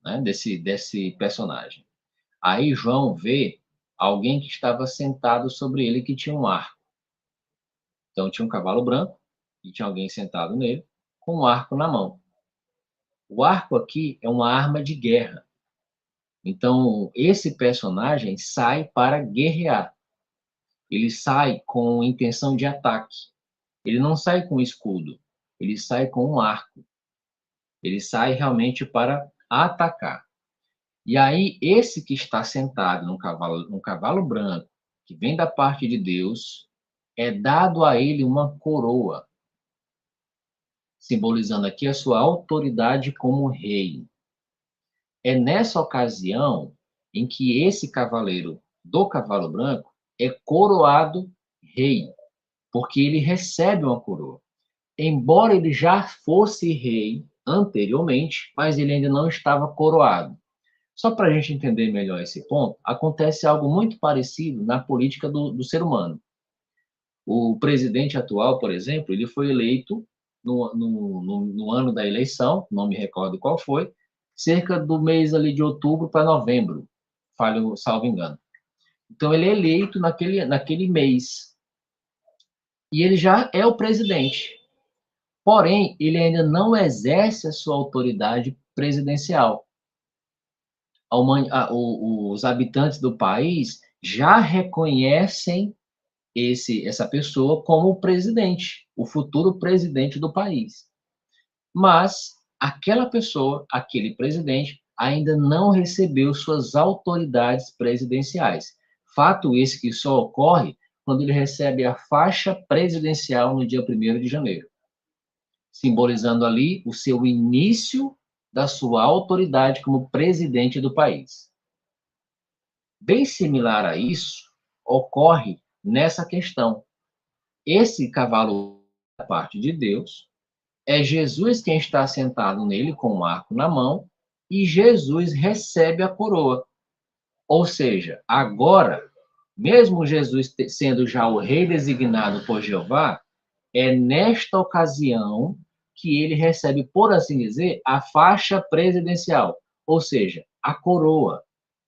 né, desse personagem. Aí João vê alguém que estava sentado sobre ele que tinha um arco. Então tinha um cavalo branco e tinha alguém sentado nele com um arco na mão. O arco aqui é uma arma de guerra. Então esse personagem sai para guerrear. Ele sai com intenção de ataque. Ele não sai com escudo, ele sai com um arco. Ele sai realmente para atacar. E aí, esse que está sentado num cavalo branco, que vem da parte de Deus, é dado a ele uma coroa, simbolizando aqui a sua autoridade como rei. É nessa ocasião em que esse cavaleiro do cavalo branco é coroado rei, porque ele recebe uma coroa. Embora ele já fosse rei anteriormente, mas ele ainda não estava coroado. Só para a gente entender melhor esse ponto, acontece algo muito parecido na política do ser humano. O presidente atual, por exemplo, ele foi eleito no ano da eleição, não me recordo qual foi, cerca do mês ali de outubro para novembro, falho, salvo engano. Então, ele é eleito naquele mês. E ele já é o presidente. Porém, ele ainda não exerce a sua autoridade presidencial. Os habitantes do país já reconhecem essa pessoa como o presidente, o futuro presidente do país. Mas aquela pessoa, aquele presidente, ainda não recebeu suas autoridades presidenciais. Fato esse que só ocorre quando ele recebe a faixa presidencial no dia 1º de janeiro, simbolizando ali o seu início da sua autoridade como presidente do país. Bem similar a isso, ocorre nessa questão. Esse cavalo da parte de Deus, é Jesus quem está sentado nele com o arco na mão, e Jesus recebe a coroa. Ou seja, agora, mesmo Jesus sendo já o rei designado por Jeová, é nesta ocasião que ele recebe, por assim dizer, a faixa presidencial, ou seja, a coroa,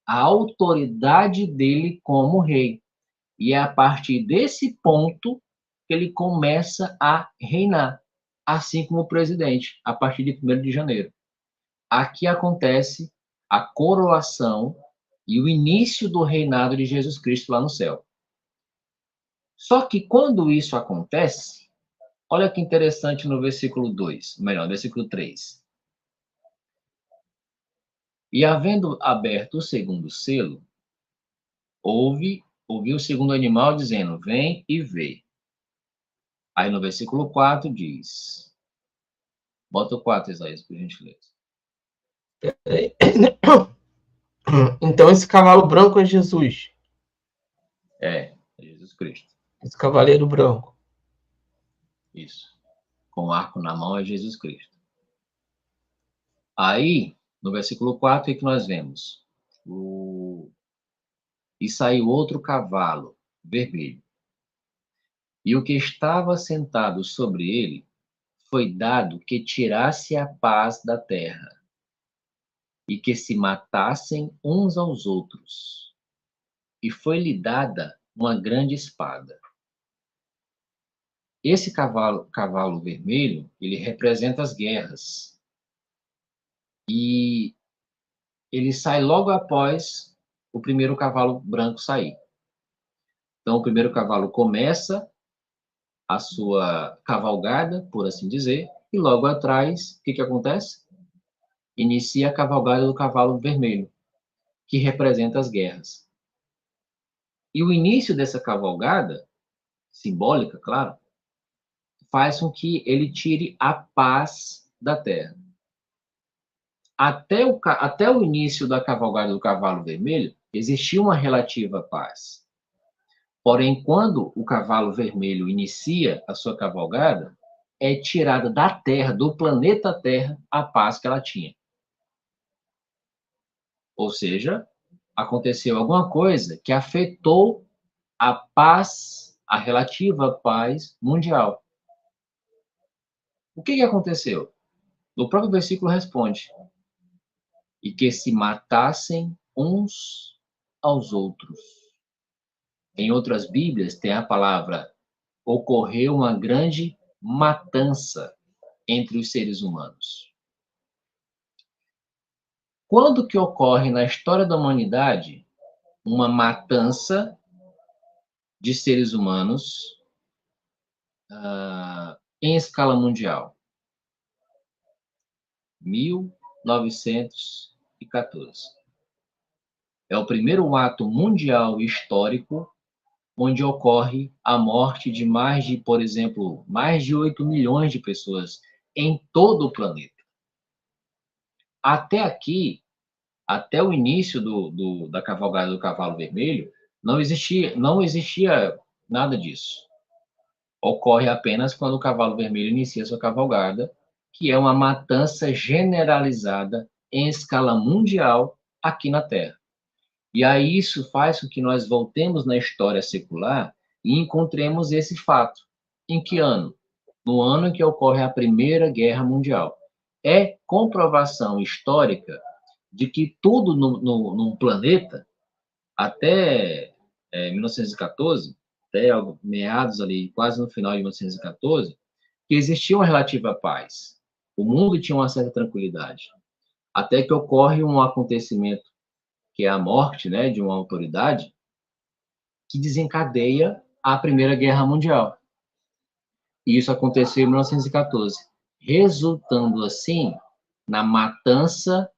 a autoridade dele como rei. E é a partir desse ponto que ele começa a reinar, assim como o presidente, a partir de 1º de janeiro. Aqui acontece a coroação e o início do reinado de Jesus Cristo lá no céu. Só que quando isso acontece, olha que interessante no versículo 2, melhor, versículo 3. E havendo aberto o segundo selo, ouviu o segundo animal dizendo: vem e vê. Aí no versículo 4 diz, bota o 4, Isaías, por gentileza. Então, esse cavalo branco é Jesus. É Jesus Cristo. Esse cavaleiro branco. Isso. Com o arco na mão é Jesus Cristo. Aí, no versículo 4, o que nós vemos? E saiu outro cavalo, vermelho. E o que estava sentado sobre ele foi dado que tirasse a paz da terra, e que se matassem uns aos outros. E foi-lhe dada uma grande espada. Esse cavalo vermelho, ele representa as guerras. E ele sai logo após o primeiro cavalo branco sair. Então, o primeiro cavalo começa a sua cavalgada, por assim dizer, e logo atrás, o que acontece? Inicia a cavalgada do cavalo vermelho, que representa as guerras. E o início dessa cavalgada, simbólica, claro, faz com que ele tire a paz da terra. Até o início da cavalgada do cavalo vermelho, existia uma relativa paz. Porém, quando o cavalo vermelho inicia a sua cavalgada, é tirada da Terra, do planeta Terra, a paz que ela tinha. Ou seja, aconteceu alguma coisa que afetou a paz, a relativa paz mundial. O que aconteceu? O próprio versículo responde: e que se matassem uns aos outros. Em outras Bíblias tem a palavra: ocorreu uma grande matança entre os seres humanos. Quando que ocorre na história da humanidade uma matança de seres humanos em escala mundial? 1914. É o primeiro ato mundial histórico onde ocorre a morte de por exemplo, mais de 8 milhões de pessoas em todo o planeta. Até aqui, até o início da cavalgada do Cavalo Vermelho, não existia nada disso. Ocorre apenas quando o Cavalo Vermelho inicia sua cavalgada, que é uma matança generalizada em escala mundial aqui na Terra. E aí isso faz com que nós voltemos na história secular e encontremos esse fato. Em que ano? No ano em que ocorre a Primeira Guerra Mundial. É comprovação histórica de que tudo no planeta, até 1914, até meados ali, quase no final de 1914, que existia uma relativa paz. O mundo tinha uma certa tranquilidade. Até que ocorre um acontecimento, que é a morte, né, de uma autoridade, que desencadeia a Primeira Guerra Mundial. E isso aconteceu em 1914, resultando, assim, na matança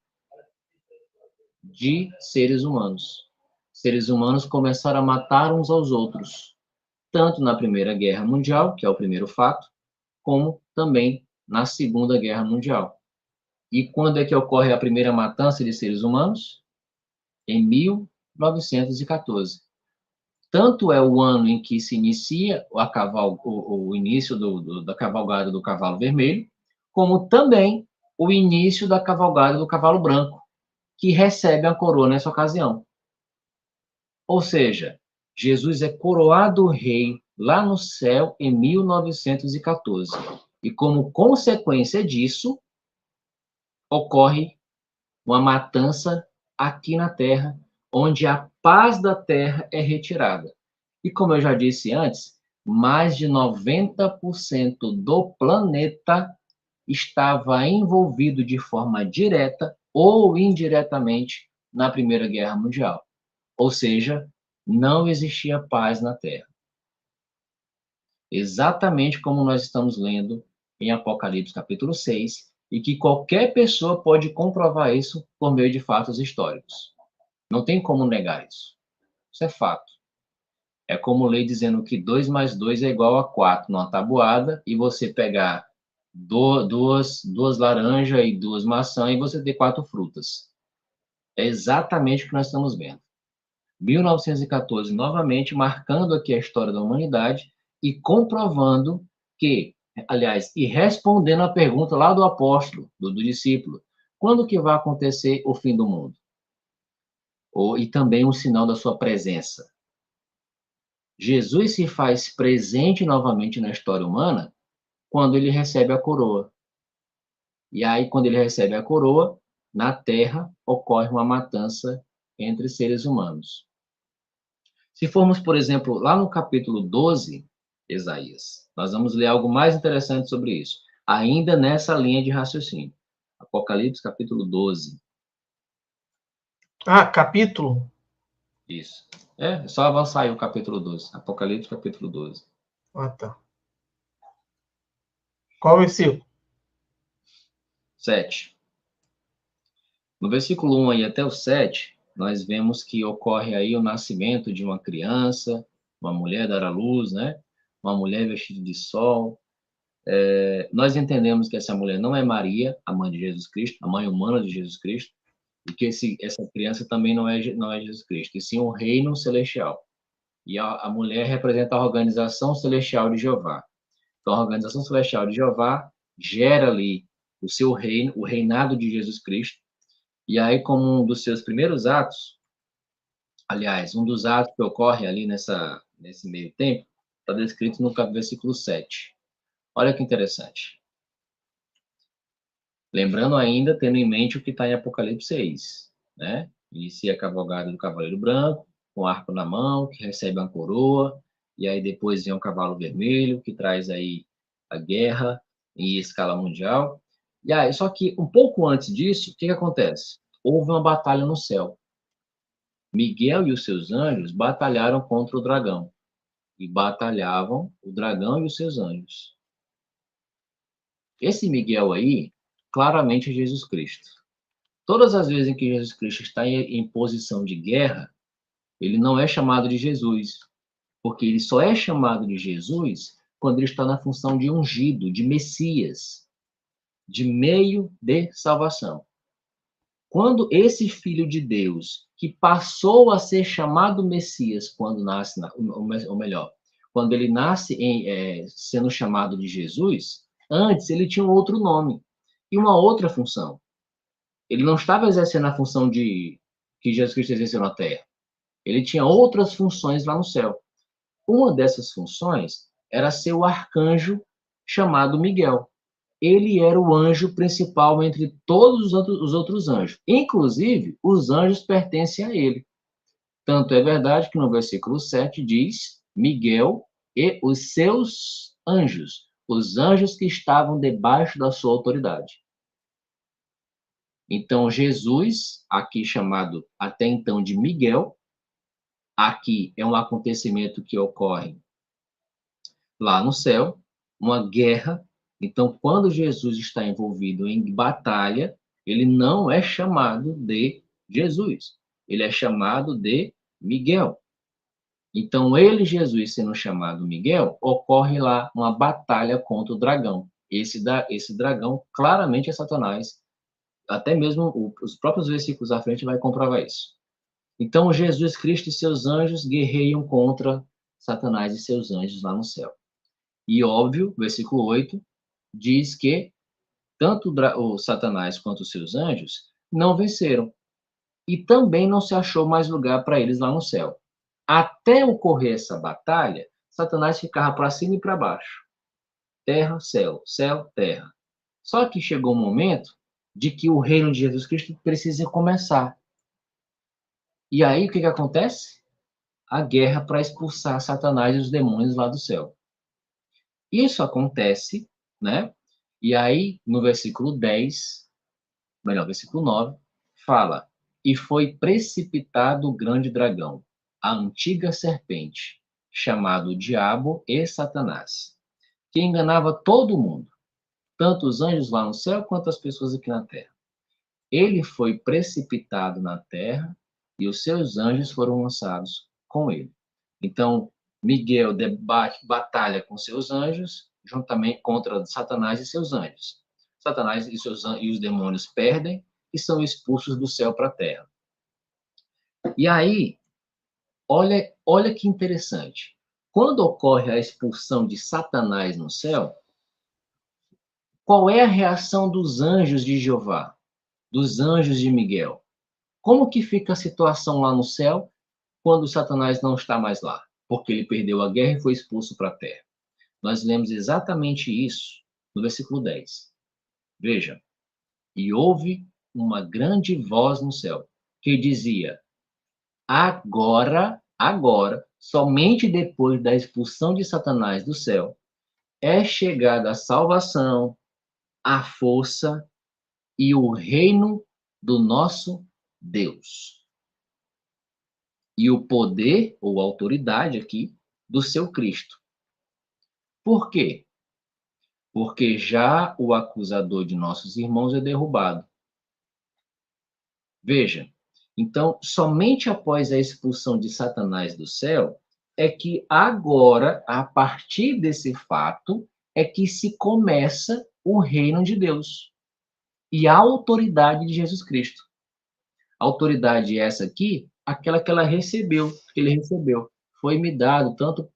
de seres humanos. Seres humanos começaram a matar uns aos outros, tanto na Primeira Guerra Mundial, que é o primeiro fato, como também na Segunda Guerra Mundial. E quando é que ocorre a primeira matança de seres humanos? Em 1914. Tanto é o ano em que se inicia o início da cavalgada do Cavalo Vermelho, como também o início da cavalgada do Cavalo Branco, que recebe a coroa nessa ocasião. Ou seja, Jesus é coroado rei lá no céu em 1914. E como consequência disso, ocorre uma matança aqui na Terra, onde a paz da Terra é retirada. E como eu já disse antes, mais de 90% do planeta estava envolvido de forma direta ou indiretamente na Primeira Guerra Mundial. Ou seja, não existia paz na Terra. Exatamente como nós estamos lendo em Apocalipse capítulo 6, e que qualquer pessoa pode comprovar isso por meio de fatos históricos. Não tem como negar isso. Isso é fato. É como lei dizendo que 2 mais 2 é igual a 4 numa tabuada, e você pegar duas laranjas e 2 maçãs e você ter 4 frutas. É exatamente o que nós estamos vendo. 1914, novamente, marcando aqui a história da humanidade e comprovando que, aliás, e respondendo a pergunta lá do apóstolo, do discípulo, quando que vai acontecer o fim do mundo? E também um sinal da sua presença. Jesus se faz presente novamente na história humana quando ele recebe a coroa. E aí, quando ele recebe a coroa, na terra ocorre uma matança entre seres humanos. Se formos, por exemplo, lá no capítulo 12, Isaías, nós vamos ler algo mais interessante sobre isso, ainda nessa linha de raciocínio. Apocalipse, capítulo 12. Ah, capítulo? Isso. É só avançar aí o capítulo 12. Apocalipse, capítulo 12. Ah, tá. Qual versículo? 7. No versículo 1 aí até o 7, nós vemos que ocorre aí o nascimento de uma criança, uma mulher dar à luz, né? Uma mulher vestida de sol. Nós entendemos que essa mulher não é Maria, a mãe de Jesus Cristo, a mãe humana de Jesus Cristo, e que essa criança também não é Jesus Cristo, e sim um reino celestial. E a mulher representa a organização celestial de Jeová. Então, a organização celestial de Jeová gera ali o seu reino, o reinado de Jesus Cristo. E aí, como um dos seus primeiros atos, aliás, um dos atos que ocorre ali nesse meio tempo, está descrito no versículo 7. Olha que interessante. Lembrando ainda, tendo em mente o que está em Apocalipse 6, né? Inicia a cavalgada do cavaleiro branco, com o arco na mão, que recebe uma coroa, e aí depois vem o cavalo vermelho, que traz aí a guerra em escala mundial. E aí, só que um pouco antes disso, o que acontece? Houve uma batalha no céu. Miguel e os seus anjos batalharam contra o dragão. E batalhavam o dragão e os seus anjos. Esse Miguel aí, claramente é Jesus Cristo. Todas as vezes em que Jesus Cristo está em posição de guerra, ele não é chamado de Jesus, Porque ele só é chamado de Jesus quando ele está na função de ungido, de Messias, de meio de salvação. Quando esse Filho de Deus, que passou a ser chamado Messias quando nasce, ou melhor, quando ele nasce sendo chamado de Jesus, antes ele tinha um outro nome e uma outra função. Ele não estava exercendo a função que Jesus Cristo exerceu na Terra. Ele tinha outras funções lá no céu. Uma dessas funções era ser o arcanjo chamado Miguel. Ele era o anjo principal entre todos os outros anjos. Inclusive, os anjos pertencem a ele. Tanto é verdade que no versículo 7 diz: Miguel e os seus anjos, os anjos que estavam debaixo da sua autoridade. Então, Jesus, aqui chamado até então de Miguel, aqui é um acontecimento que ocorre lá no céu, uma guerra. Então, quando Jesus está envolvido em batalha, ele não é chamado de Jesus, ele é chamado de Miguel. Então, ele, Jesus, sendo chamado Miguel, ocorre lá uma batalha contra o dragão. Esse dragão claramente é Satanás. Até mesmo os próprios versículos à frente vai comprovar isso. Então, Jesus Cristo e seus anjos guerreiam contra Satanás e seus anjos lá no céu. E óbvio, versículo 8, diz que tanto o Satanás quanto os seus anjos não venceram. E também não se achou mais lugar para eles lá no céu. Até ocorrer essa batalha, Satanás ficava para cima e para baixo. Terra, céu, céu, terra. Só que chegou um momento de que o reino de Jesus Cristo precisa começar. E aí, o que acontece? A guerra para expulsar Satanás e os demônios lá do céu. Isso acontece, né? E aí, no versículo 10, melhor, versículo 9, fala: E foi precipitado o grande dragão, a antiga serpente, chamado Diabo e Satanás, que enganava todo mundo, tanto os anjos lá no céu quanto as pessoas aqui na terra. Ele foi precipitado na terra e os seus anjos foram lançados com ele. Então, Miguel batalha com seus anjos, juntamente contra Satanás e seus anjos. Satanás e os demônios perdem e são expulsos do céu para a terra. E aí, olha que interessante. Quando ocorre a expulsão de Satanás no céu, qual é a reação dos anjos de Jeová, dos anjos de Miguel? Como que fica a situação lá no céu quando Satanás não está mais lá? Porque ele perdeu a guerra e foi expulso para a terra. Nós lemos exatamente isso no versículo 10. Veja, e houve uma grande voz no céu que dizia: agora, somente depois da expulsão de Satanás do céu, é chegada a salvação, a força e o reino do nosso Deus. E o poder, ou autoridade aqui, do seu Cristo. Por quê? Porque já o acusador de nossos irmãos é derrubado. Veja, então, somente após a expulsão de Satanás do céu, é que agora, a partir desse fato, é que se começa o reino de Deus e a autoridade de Jesus Cristo. A autoridade essa aqui, aquela que ele recebeu. Foi-me dado tanto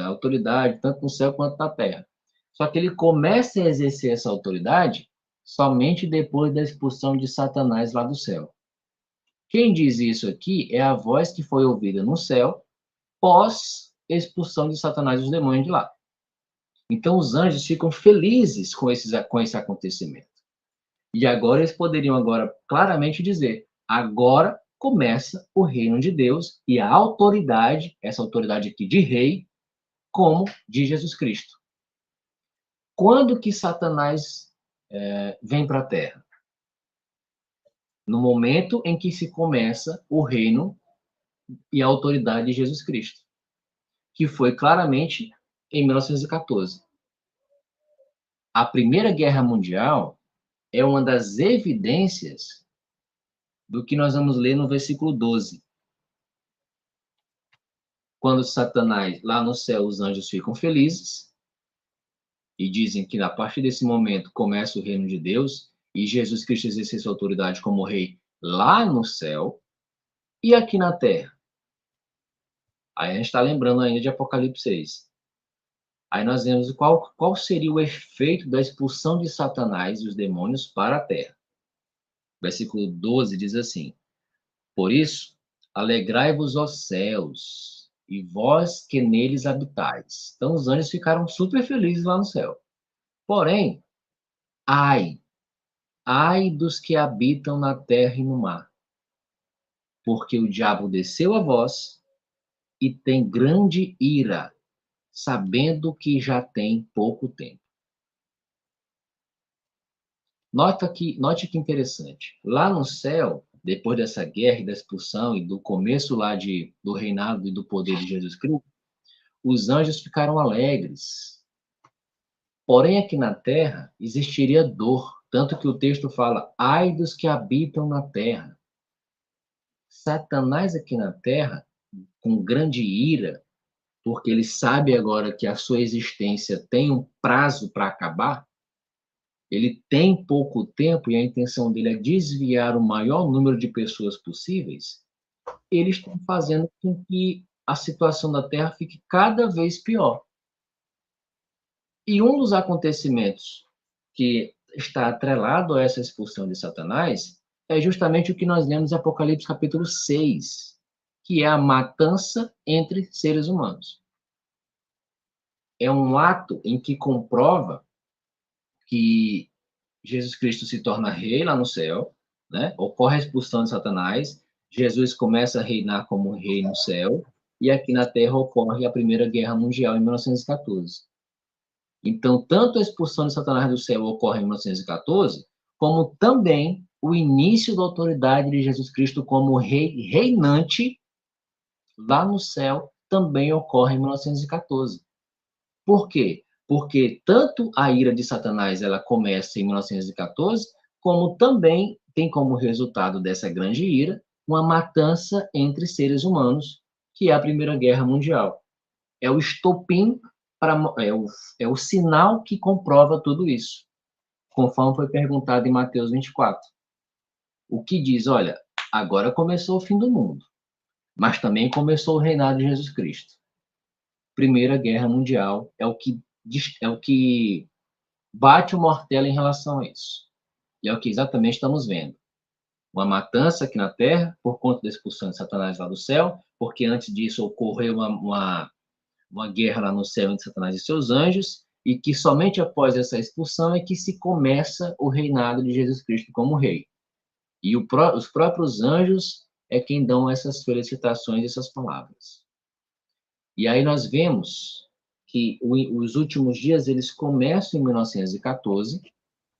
autoridade, tanto no céu quanto na terra. Só que ele começa a exercer essa autoridade somente depois da expulsão de Satanás lá do céu. Quem diz isso aqui é a voz que foi ouvida no céu pós expulsão de Satanás e os demônios de lá. Então os anjos ficam felizes com esse acontecimento. E agora eles poderiam agora claramente dizer: agora começa o reino de Deus e a autoridade, essa autoridade aqui de rei, como de Jesus Cristo. Quando que Satanás vem para a Terra? No momento em que se começa o reino e a autoridade de Jesus Cristo, que foi claramente em 1914. A Primeira Guerra Mundial é uma das evidências do que nós vamos ler no versículo 12. quando Satanás, lá no céu, os anjos ficam felizes e dizem que a partir desse momento começa o reino de Deus e Jesus Cristo exerce sua autoridade como rei lá no céu e aqui na terra. Aí a gente está lembrando ainda de Apocalipse 6. Aí nós vemos qual seria o efeito da expulsão de Satanás e os demônios para a terra. Versículo 12 diz assim: Por isso, alegrai-vos, ó céus, e vós que neles habitais. Então os anjos ficaram super felizes lá no céu. Porém, ai, ai dos que habitam na terra e no mar, porque o diabo desceu a vós e tem grande ira, sabendo que já tem pouco tempo. Note que interessante. Lá no céu, depois dessa guerra e da expulsão e do começo lá do reinado e do poder de Jesus Cristo, os anjos ficaram alegres. Porém, aqui na terra existiria dor, tanto que o texto fala: ai dos que habitam na terra. Satanás aqui na terra, com grande ira, porque ele sabe agora que a sua existência tem um prazo para acabar, ele tem pouco tempo e a intenção dele é desviar o maior número de pessoas possíveis, eles estão fazendo com que a situação da Terra fique cada vez pior. E um dos acontecimentos que está atrelado a essa expulsão de Satanás é justamente o que nós lemos em Apocalipse capítulo 6, que é a matança entre seres humanos. É um ato em que comprova que Jesus Cristo se torna rei lá no céu, né? Ocorre a expulsão de Satanás, Jesus começa a reinar como rei no céu, e aqui na Terra ocorre a Primeira Guerra Mundial em 1914. Então, tanto a expulsão de Satanás do céu ocorre em 1914, como também o início da autoridade de Jesus Cristo como rei reinante lá no céu também ocorre em 1914. Por quê? Porque tanto a ira de Satanás ela começa em 1914, como também tem como resultado dessa grande ira uma matança entre seres humanos, que é a Primeira Guerra Mundial. É o estopim, é o sinal que comprova tudo isso, conforme foi perguntado em Mateus 24. O que diz, olha, agora começou o fim do mundo, mas também começou o reinado de Jesus Cristo. Primeira Guerra Mundial é o que bate o martelo em relação a isso. E é o que exatamente estamos vendo. Uma matança aqui na Terra, por conta da expulsão de Satanás lá do céu, porque antes disso ocorreu uma guerra lá no céu entre Satanás e seus anjos, e que somente após essa expulsão é que se começa o reinado de Jesus Cristo como rei. E os próprios anjos é quem dão essas felicitações, essas palavras. E aí nós vemos que os últimos dias eles começam em 1914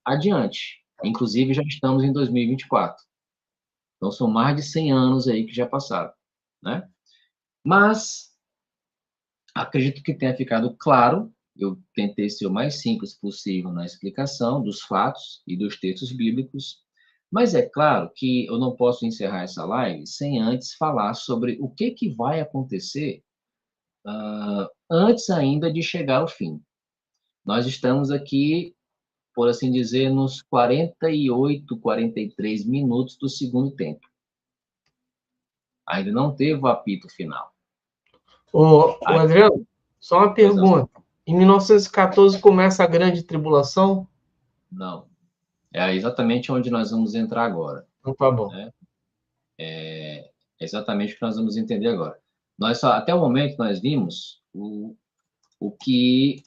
adiante. Inclusive já estamos em 2024. Então são mais de 100 anos aí que já passaram, né? Mas acredito que tenha ficado claro. Eu tentei ser o mais simples possível na explicação dos fatos e dos textos bíblicos. Mas é claro que eu não posso encerrar essa live sem antes falar sobre o que vai acontecer antes ainda de chegar ao fim. Nós estamos aqui, por assim dizer, nos 48, 43 minutos do segundo tempo. Ainda não teve o apito final. Ô Adriano, só uma pergunta. Em 1914 começa a Grande Tribulação? Não. É exatamente onde nós vamos entrar agora. Então tá bom. Né? É exatamente o que nós vamos entender agora. Até o momento nós vimos o que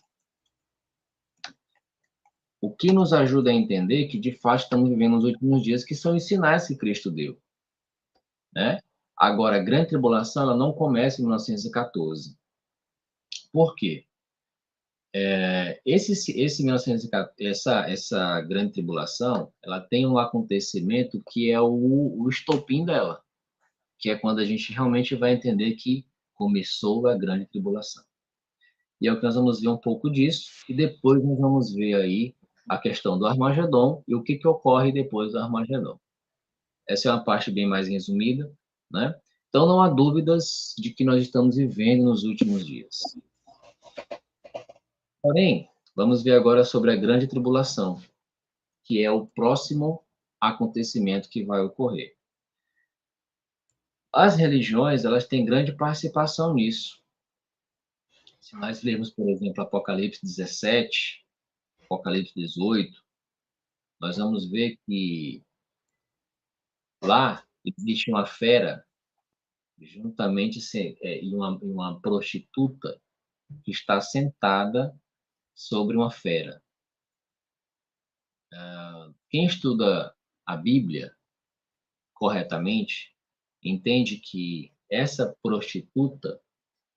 nos ajuda a entender que, de fato, estamos vivendo nos últimos dias, que são os sinais que Cristo deu. Né? Agora, a grande tribulação ela não começa em 1914. Por quê? Essa grande tribulação, ela tem um acontecimento que é o estopim dela, que é quando a gente realmente vai entender que começou a grande tribulação. E é o que nós vamos ver um pouco disso, e depois nós vamos ver aí a questão do Armagedon e o que ocorre depois do Armagedon. Essa é uma parte bem mais resumida, né? Então, não há dúvidas de que nós estamos vivendo nos últimos dias. Porém, vamos ver agora sobre a grande tribulação, que é o próximo acontecimento que vai ocorrer. As religiões, elas têm grande participação nisso. Se nós lermos, por exemplo, Apocalipse 17, Apocalipse 18, nós vamos ver que lá existe uma fera, juntamente e uma prostituta, que está sentada sobre uma fera. Quem estuda a Bíblia corretamente entende que essa prostituta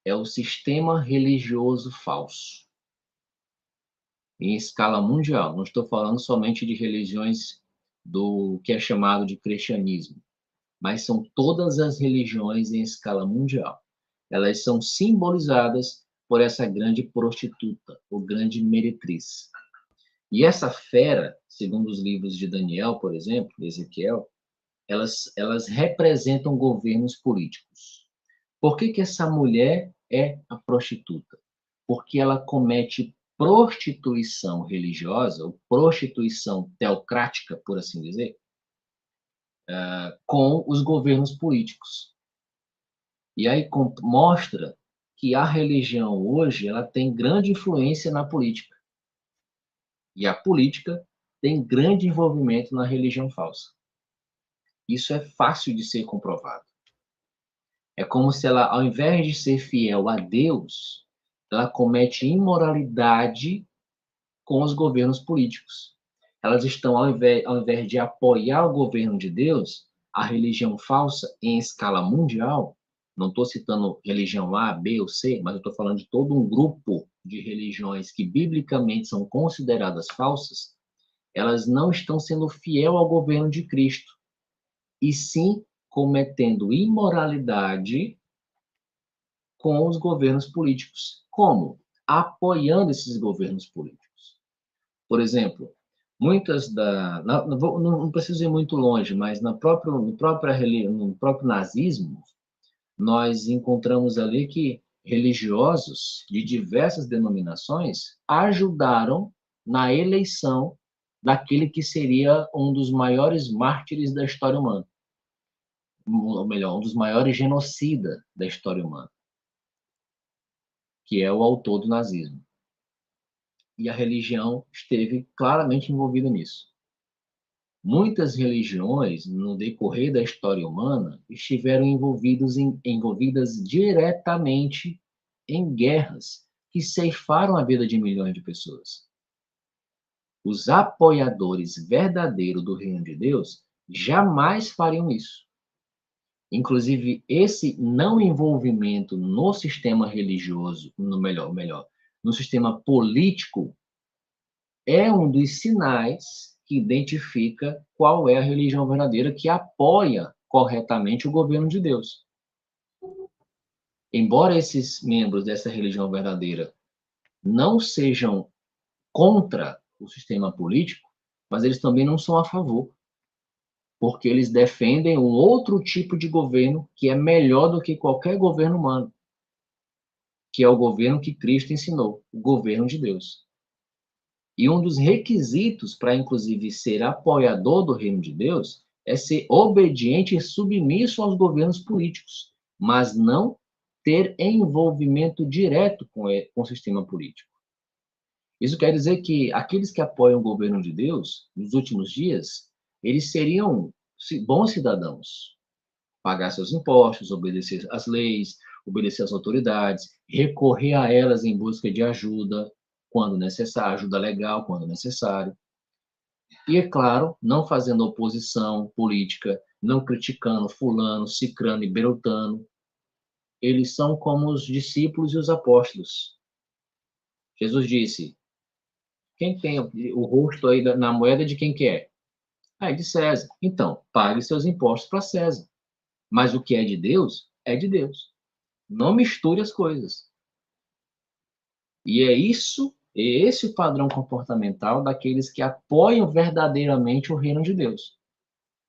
é o sistema religioso falso, em escala mundial. Não estou falando somente de religiões do que é chamado de cristianismo, mas são todas as religiões em escala mundial. Elas são simbolizadas por essa grande prostituta, ou grande meretriz. E essa fera, segundo os livros de Daniel, por exemplo, Ezequiel, elas representam governos políticos. Por que essa mulher é a prostituta? Porque ela comete prostituição religiosa, ou prostituição teocrática, por assim dizer, com os governos políticos. E aí mostra que a religião hoje ela tem grande influência na política. E a política tem grande envolvimento na religião falsa. Isso é fácil de ser comprovado. É como se ela, ao invés de ser fiel a Deus, ela comete imoralidade com os governos políticos. Elas estão, ao invés de apoiar o governo de Deus, a religião falsa em escala mundial, não estou citando religião A, B ou C, mas eu estou falando de todo um grupo de religiões que biblicamente são consideradas falsas, elas não estão sendo fiel ao governo de Cristo, e sim cometendo imoralidade com os governos políticos. Como? Apoiando esses governos políticos. Por exemplo, não preciso ir muito longe, mas no próprio nazismo, nós encontramos ali que religiosos de diversas denominações ajudaram na eleição daquele que seria um dos maiores mártires da história humana. Ou melhor, um dos maiores genocidas da história humana, que é o autor do nazismo. E a religião esteve claramente envolvida nisso. Muitas religiões, no decorrer da história humana, estiveram envolvidas diretamente em guerras que ceifaram a vida de milhões de pessoas. Os apoiadores verdadeiros do reino de Deus jamais fariam isso. Inclusive, esse não envolvimento no sistema religioso, no sistema político, é um dos sinais que identifica qual é a religião verdadeira que apoia corretamente o governo de Deus. Embora esses membros dessa religião verdadeira não sejam contra o sistema político, mas eles também não são a favor, porque eles defendem um outro tipo de governo que é melhor do que qualquer governo humano, que é o governo que Cristo ensinou, o governo de Deus. E um dos requisitos para, inclusive, ser apoiador do reino de Deus é ser obediente e submisso aos governos políticos, mas não ter envolvimento direto com o sistema político. Isso quer dizer que aqueles que apoiam o governo de Deus, nos últimos dias, eles seriam bons cidadãos, pagar seus impostos, obedecer às leis, obedecer às autoridades, recorrer a elas em busca de ajuda, quando necessário, ajuda legal quando necessário. E, é claro, não fazendo oposição política, não criticando fulano, cicrano e beltrano. Eles são como os discípulos e os apóstolos. Jesus disse, quem tem o rosto aí na moeda de quem que é? É de César. Então, pague seus impostos para César. Mas o que é de Deus, é de Deus. Não misture as coisas. E é esse o padrão comportamental daqueles que apoiam verdadeiramente o reino de Deus.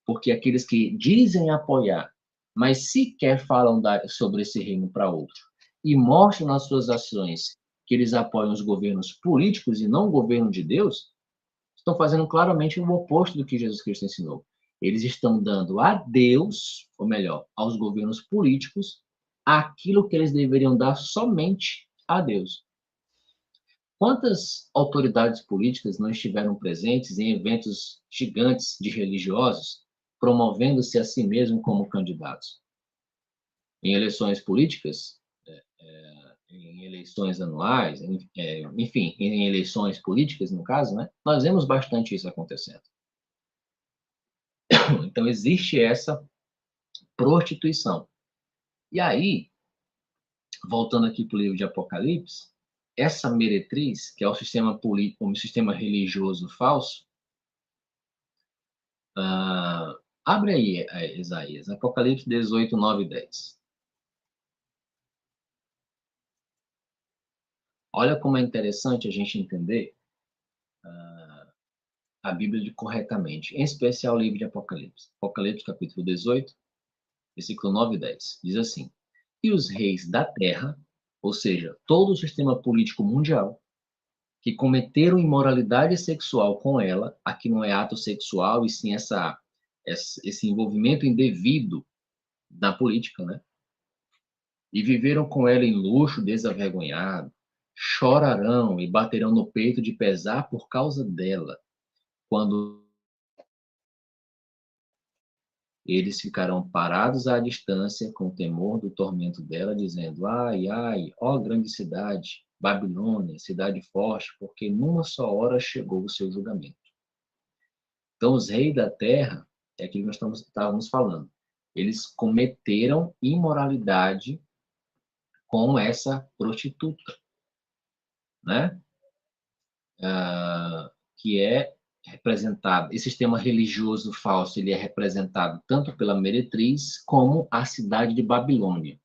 Porque aqueles que dizem apoiar, mas sequer falam sobre esse reino para outro, e mostram nas suas ações que eles apoiam os governos políticos e não o governo de Deus, estão fazendo claramente o oposto do que Jesus Cristo ensinou. Eles estão dando a Deus, ou melhor, aos governos políticos, aquilo que eles deveriam dar somente a Deus. Quantas autoridades políticas não estiveram presentes em eventos gigantes de religiosos, promovendo-se a si mesmo como candidatos? Em eleições políticas, em eleições anuais, enfim, em eleições políticas, no caso, né, nós vemos bastante isso acontecendo. Então, existe essa prostituição. E aí, voltando aqui para o livro de Apocalipse, essa meretriz, que é o sistema político, o sistema religioso falso, abre aí, Isaías, Apocalipse 18, 9 e 10. Olha como é interessante a gente entender a Bíblia corretamente, em especial o livro de Apocalipse. Apocalipse, capítulo 18, versículo 9 e 10. Diz assim: E os reis da terra, ou seja, todo o sistema político mundial, que cometeram imoralidade sexual com ela, aqui não é ato sexual, e sim esse envolvimento indevido na política, né? E viveram com ela em luxo desavergonhado, chorarão e baterão no peito de pesar por causa dela, quando eles ficarão parados à distância, com temor do tormento dela, dizendo: Ai, ai, ó grande cidade, Babilônia, cidade forte, porque numa só hora chegou o seu julgamento. Então, os reis da terra, é aquilo que nós estávamos falando, eles cometeram imoralidade com essa prostituta, né? Que é representado, esse sistema religioso falso, ele é representado tanto pela meretriz como a cidade de Babilônia.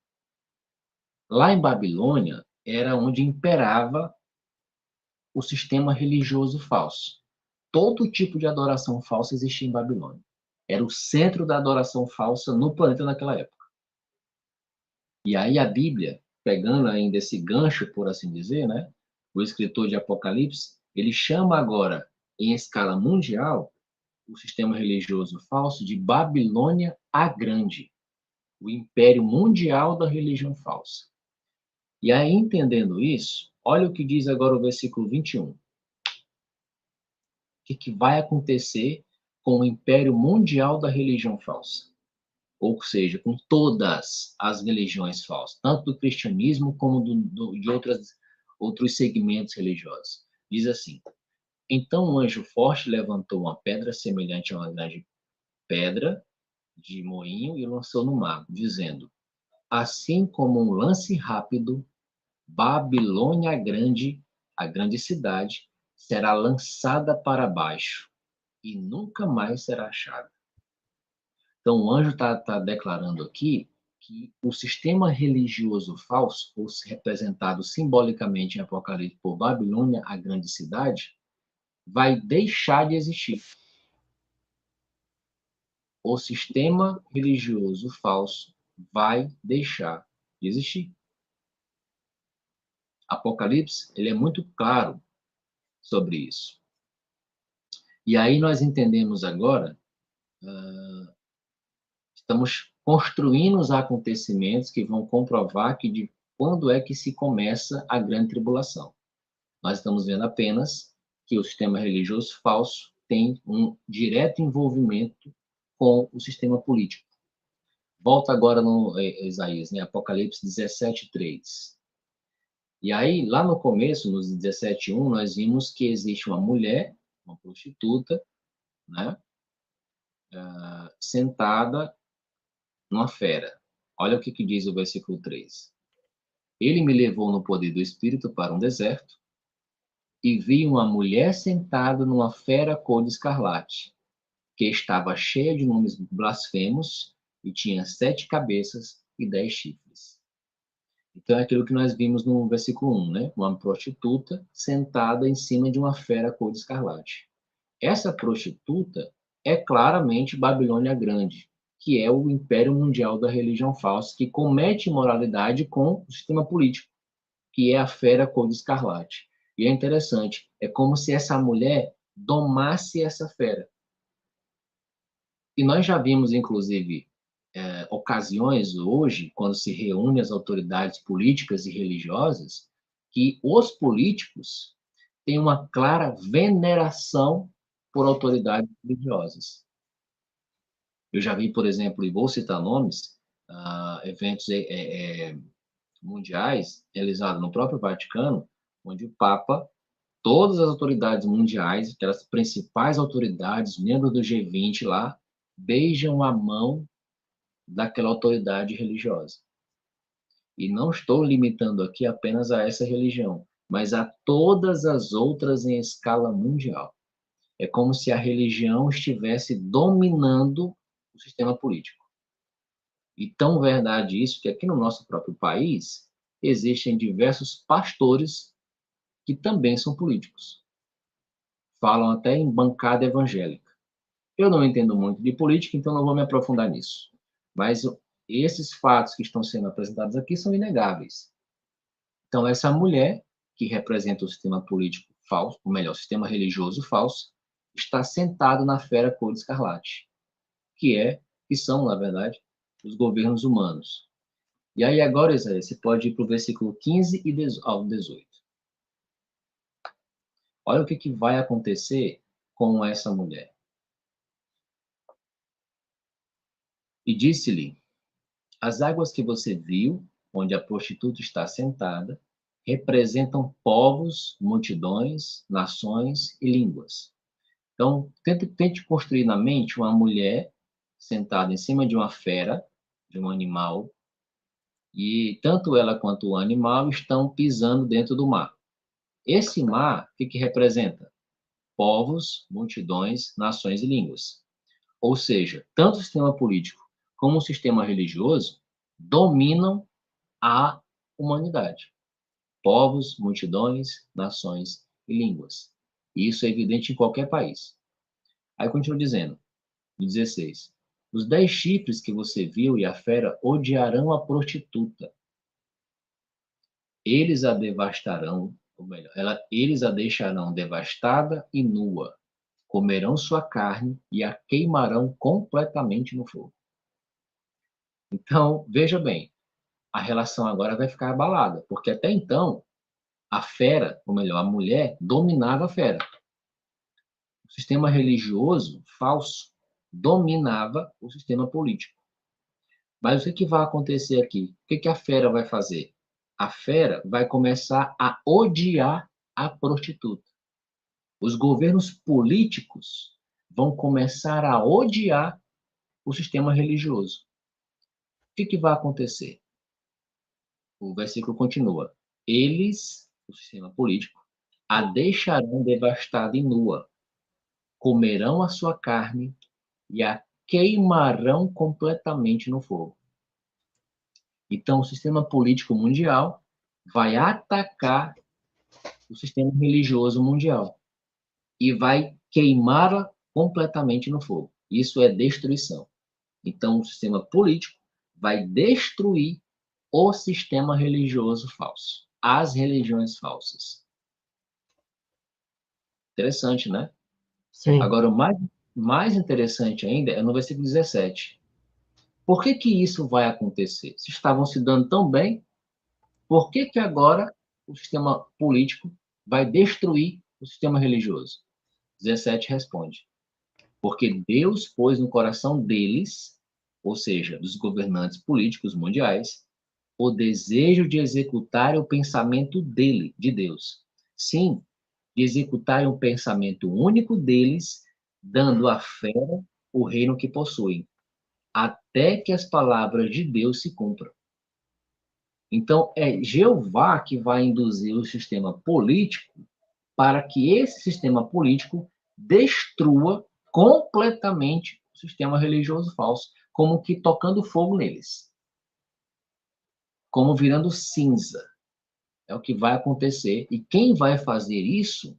Lá em Babilônia era onde imperava o sistema religioso falso. Todo tipo de adoração falsa existia em Babilônia. Era o centro da adoração falsa no planeta naquela época. E aí a Bíblia, pegando ainda esse gancho, por assim dizer, né? O escritor de Apocalipse, ele chama agora, em escala mundial, o sistema religioso falso de Babilônia a Grande, o império mundial da religião falsa. E aí, entendendo isso, olha o que diz agora o versículo 21. O que vai acontecer com o império mundial da religião falsa? Ou seja, com todas as religiões falsas, tanto do cristianismo como de outros segmentos religiosos. Diz assim: Então um anjo forte levantou uma pedra semelhante a uma grande pedra de moinho e lançou no mar, dizendo: Assim como um lance rápido, Babilônia Grande, a grande cidade, será lançada para baixo e nunca mais será achada. Então, o anjo está declarando aqui que o sistema religioso falso, ou representado simbolicamente em Apocalipse por Babilônia, a grande cidade, vai deixar de existir. O sistema religioso falso vai deixar de existir. Apocalipse, ele é muito claro sobre isso. E aí nós entendemos agora, estamos construindo os acontecimentos que vão comprovar que de quando é que se começa a grande tribulação. Nós estamos vendo apenas que o sistema religioso falso tem um direto envolvimento com o sistema político. Volta agora no Isaías, né? Apocalipse 17:3. E aí, lá no começo, nos 17:1, nós vimos que existe uma mulher, uma prostituta, né? Sentada numa fera. Olha o que diz o versículo 3. Ele me levou no poder do Espírito para um deserto e vi uma mulher sentada numa fera cor de escarlate, que estava cheia de nomes blasfemos e tinha 7 cabeças e 10 chifres. Então, é aquilo que nós vimos no versículo 1, né? Uma prostituta sentada em cima de uma fera cor de escarlate. Essa prostituta é claramente Babilônia Grande, que é o Império Mundial da Religião Falsa, que comete imoralidade com o sistema político, que é a fera cor de escarlate. E é interessante, é como se essa mulher domasse essa fera. E nós já vimos, inclusive, ocasiões hoje, quando se reúne as autoridades políticas e religiosas, que os políticos têm uma clara veneração por autoridades religiosas. Eu já vi, por exemplo, e vou citar nomes, eventos mundiais realizados no próprio Vaticano, onde o Papa, todas as autoridades mundiais, aquelas principais autoridades, membros do G20 lá, beijam a mão daquela autoridade religiosa. E não estou limitando aqui apenas a essa religião, mas a todas as outras em escala mundial. É como se a religião estivesse dominando o sistema político. E tão verdade isso que aqui no nosso próprio país existem diversos pastores que também são políticos. Falam até em bancada evangélica. Eu não entendo muito de política, então não vou me aprofundar nisso. Mas esses fatos que estão sendo apresentados aqui são inegáveis. Então, essa mulher, que representa o sistema político falso, ou melhor, o sistema religioso falso, está sentada na fera cor de escarlate, que são, na verdade, os governos humanos. E aí agora, Isaías, você pode ir para o versículo 15 ao 18. Olha o que vai acontecer com essa mulher. E disse-lhe: as águas que você viu, onde a prostituta está sentada, representam povos, multidões, nações e línguas. Então, tente construir na mente uma mulher sentada em cima de uma fera, de um animal, e tanto ela quanto o animal estão pisando dentro do mar. Esse mar, o que representa? Povos, multidões, nações e línguas. Ou seja, tanto o sistema político como o sistema religioso dominam a humanidade. Povos, multidões, nações e línguas. E isso é evidente em qualquer país. Aí continua dizendo, no 16, os 10 chifres que você viu e a fera odiarão a prostituta. Eles a devastarão, ou melhor, eles a deixarão devastada e nua. Comerão sua carne e a queimarão completamente no fogo. Então, veja bem, a relação agora vai ficar abalada, porque até então, a fera, ou melhor, a mulher, dominava a fera. O sistema religioso falso dominava o sistema político. Mas o que vai acontecer aqui? O que a fera vai fazer? A fera vai começar a odiar a prostituta. Os governos políticos vão começar a odiar o sistema religioso. O que vai acontecer? O versículo continua. Eles, o sistema político, a deixarão devastada e nua, comerão a sua carne e a queimarão completamente no fogo. Então, o sistema político mundial vai atacar o sistema religioso mundial e vai queimá-la completamente no fogo. Isso é destruição. Então, o sistema político vai destruir o sistema religioso falso, as religiões falsas. Interessante, né? Sim. Agora, o mais interessante ainda é no versículo 17. Por que isso vai acontecer? Se estavam se dando tão bem, por que agora o sistema político vai destruir o sistema religioso? 17 responde. Porque Deus pôs no coração deles, ou seja, dos governantes políticos mundiais, o desejo de executar o pensamento dele, de Deus. Sim, de executar um pensamento único deles, dando à fera o reino que possuem, até que as palavras de Deus se cumpram. Então, é Jeová que vai induzir o sistema político para que esse sistema político destrua completamente o sistema religioso falso, como que tocando fogo neles, como virando cinza. É o que vai acontecer. E quem vai fazer isso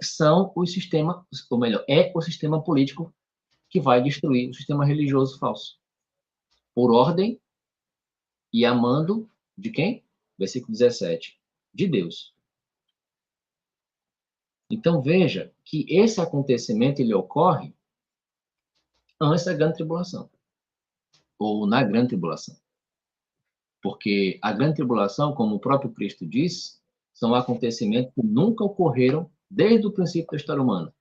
são os sistemas, ou melhor, é o sistema político que vai destruir o sistema religioso falso. por ordem e a mando de quem? Versículo 17. De Deus. Então veja que esse acontecimento ele ocorre antes da grande tribulação, ou na grande tribulação. Porque a grande tribulação, como o próprio Cristo diz, são acontecimentos que nunca ocorreram desde o princípio da história humana.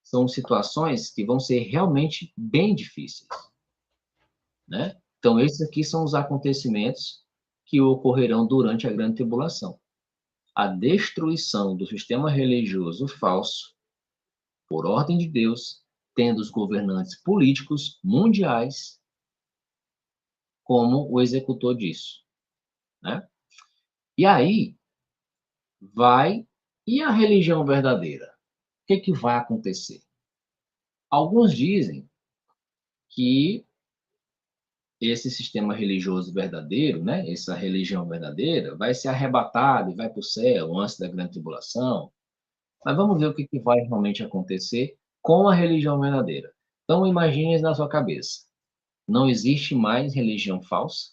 São situações que vão ser realmente bem difíceis, né? Então, esses aqui são os acontecimentos que ocorrerão durante a grande tribulação. A destruição do sistema religioso falso, por ordem de Deus, tendo os governantes políticos mundiais como o executor disso, né? E aí, e a religião verdadeira? O que vai acontecer? Alguns dizem que esse sistema religioso verdadeiro, né, essa religião verdadeira, vai ser arrebatada e vai para o céu antes da grande tribulação. Mas vamos ver o que vai realmente acontecer com a religião verdadeira. Então, imagine na sua cabeça. Não existe mais religião falsa,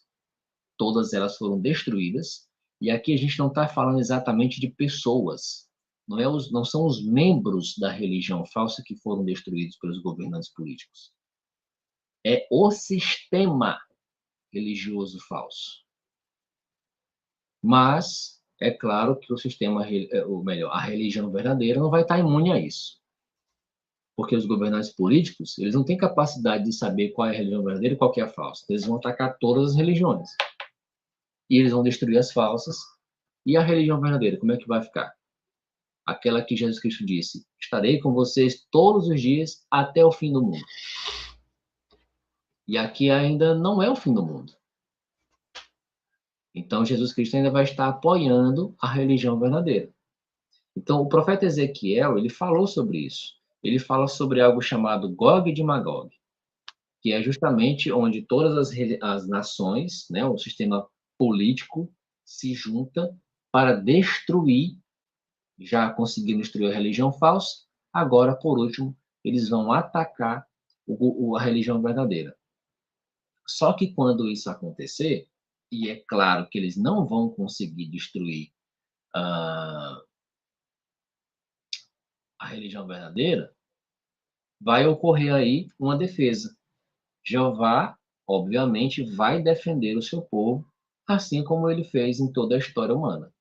todas elas foram destruídas, e aqui a gente não está falando exatamente de pessoas, não são os membros da religião falsa que foram destruídos pelos governantes políticos. É o sistema religioso falso. Mas é claro que o sistema, ou melhor, a religião verdadeira não vai estar imune a isso. Porque os governantes políticos, eles não têm capacidade de saber qual é a religião verdadeira e qual é a falsa. Eles vão atacar todas as religiões. E eles vão destruir as falsas. E a religião verdadeira, como é que vai ficar? Aquela que Jesus Cristo disse: estarei com vocês todos os dias até o fim do mundo. E aqui ainda não é o fim do mundo. Então, Jesus Cristo ainda vai estar apoiando a religião verdadeira. Então, o profeta Ezequiel, ele falou sobre isso. Ele fala sobre algo chamado Gog de Magog, que é justamente onde todas as nações, né, o sistema político, se junta para destruir, já conseguindo destruir a religião falsa, agora, por último, eles vão atacar a religião verdadeira. Só que quando isso acontecer, e é claro que eles não vão conseguir destruir a religião verdadeira, vai ocorrer aí uma defesa. Jeová, obviamente, vai defender o seu povo, assim como ele fez em toda a história humana,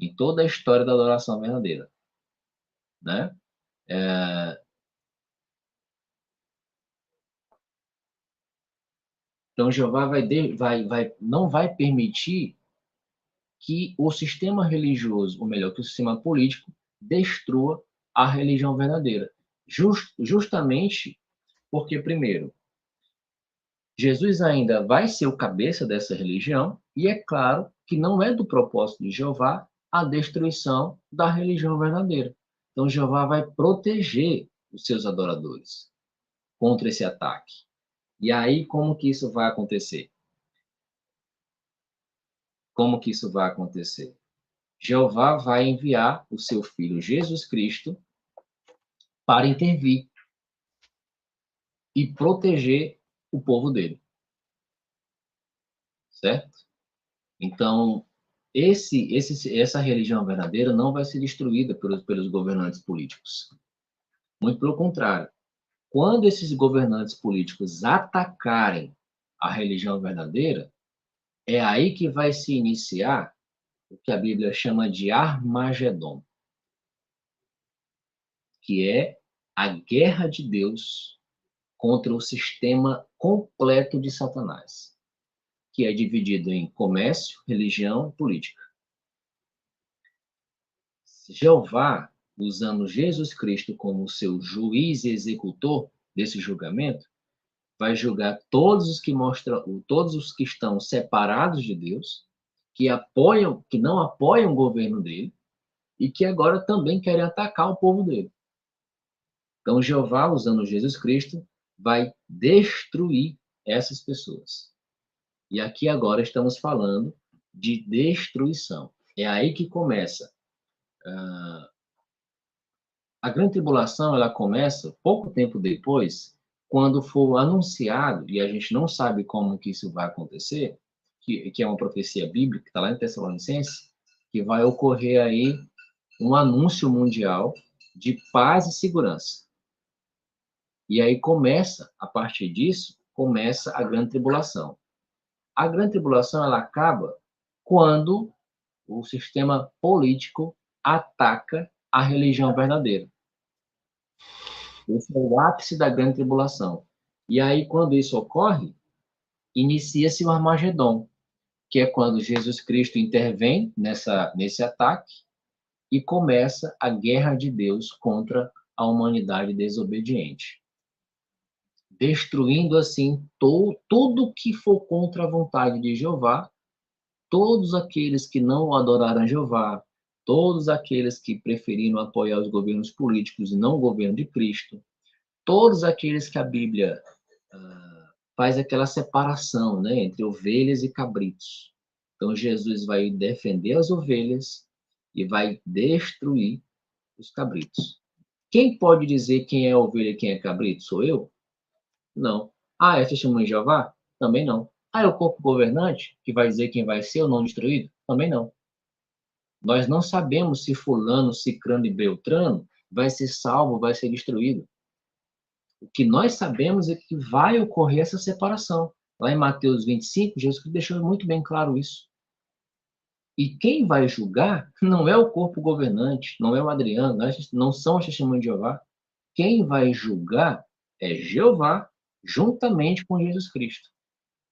em toda a história da adoração verdadeira, né? Então, Jeová não vai permitir que o sistema religioso, ou melhor, que o sistema político, destrua a religião verdadeira. Justamente porque, primeiro, Jesus ainda vai ser o cabeça dessa religião, e é claro que não é do propósito de Jeová a destruição da religião verdadeira. Então, Jeová vai proteger os seus adoradores contra esse ataque. E aí, como que isso vai acontecer? Como que isso vai acontecer? Jeová vai enviar o seu filho Jesus Cristo para intervir e proteger o povo dele. Certo? Então, essa religião verdadeira não vai ser destruída pelos governantes políticos. Muito pelo contrário. Quando esses governantes políticos atacarem a religião verdadeira, é aí que vai se iniciar o que a Bíblia chama de Armagedon, que é a guerra de Deus contra o sistema completo de Satanás, que é dividido em comércio, religião e política. Jeová, usando Jesus Cristo como seu juiz e executor desse julgamento, vai julgar todos os que estão separados de Deus, que não apoiam o governo dele e que agora também querem atacar o povo dele. Então, Jeová, usando Jesus Cristo, vai destruir essas pessoas. E aqui agora estamos falando de destruição. É aí que começa. A grande tribulação, ela começa pouco tempo depois, quando for anunciado, e a gente não sabe como que isso vai acontecer, que é uma profecia bíblica, que está lá em Tessalonicenses, que vai ocorrer aí um anúncio mundial de paz e segurança. E aí a partir disso, começa a grande tribulação. A grande tribulação, ela acaba quando o sistema político ataca a religião verdadeira. Esse é o ápice da grande tribulação. E aí, quando isso ocorre, inicia-se o Armagedon, que é quando Jesus Cristo intervém nesse ataque e começa a guerra de Deus contra a humanidade desobediente, destruindo assim tudo que for contra a vontade de Jeová, todos aqueles que não adoraram a Jeová, todos aqueles que preferiram apoiar os governos políticos e não o governo de Cristo, todos aqueles que a Bíblia faz aquela separação, né, entre ovelhas e cabritos. Então Jesus vai defender as ovelhas e vai destruir os cabritos. Quem pode dizer quem é ovelha e quem é cabrito? Sou eu? Não. Ah, é testemunho de Jeová? Também não. Ah, é o corpo governante que vai dizer quem vai ser ou não destruído? Também não. Nós não sabemos se fulano, cicrano e beltrano vai ser salvo, vai ser destruído. O que nós sabemos é que vai ocorrer essa separação. Lá em Mateus 25, Jesus deixou muito bem claro isso. E quem vai julgar não é o corpo governante, não é o Adriano, não são os testemunhos de Jeová. Quem vai julgar é Jeová, juntamente com Jesus Cristo,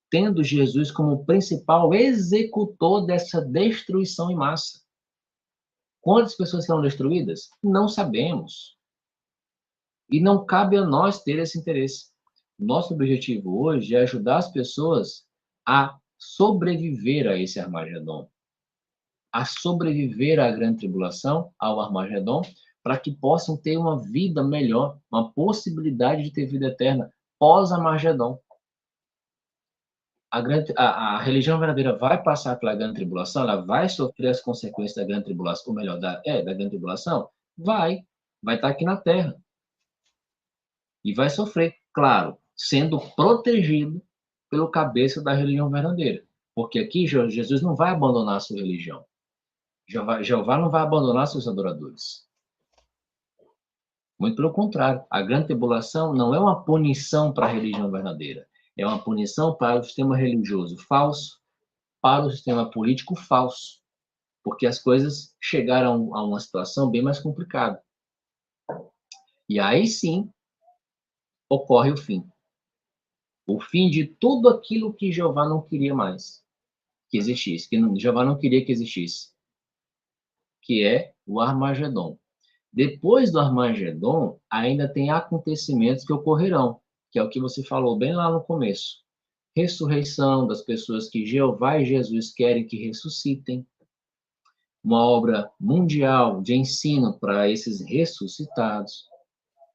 tendo Jesus como principal executor dessa destruição em massa. Quantas pessoas serão destruídas? Não sabemos. E não cabe a nós ter esse interesse. Nosso objetivo hoje é ajudar as pessoas a sobreviver a esse Armagedon, a sobreviver à grande tribulação, ao Armagedon, para que possam ter uma vida melhor, possibilidade de ter vida eterna pós-Armagedon. A religião verdadeira vai passar pela grande tribulação, ela vai sofrer as consequências da grande tribulação, ou melhor, da grande tribulação? Vai estar aqui na Terra. E vai sofrer, claro, sendo protegido pelo cabeça da religião verdadeira. Porque aqui Jesus não vai abandonar a sua religião. Jeová não vai abandonar seus adoradores. Muito pelo contrário, a grande tribulação não é uma punição para a religião verdadeira. É uma punição para o sistema religioso falso, para o sistema político falso. Porque as coisas chegaram a uma situação bem mais complicada. E aí sim, ocorre o fim. O fim de tudo aquilo que Jeová não queria mais que existisse, que Jeová não queria que existisse, que é o Armagedon. Depois do Armagedon, ainda tem acontecimentos que ocorrerão, que é o que você falou bem lá no começo. Ressurreição das pessoas que Jeová e Jesus querem que ressuscitem. Uma obra mundial de ensino para esses ressuscitados.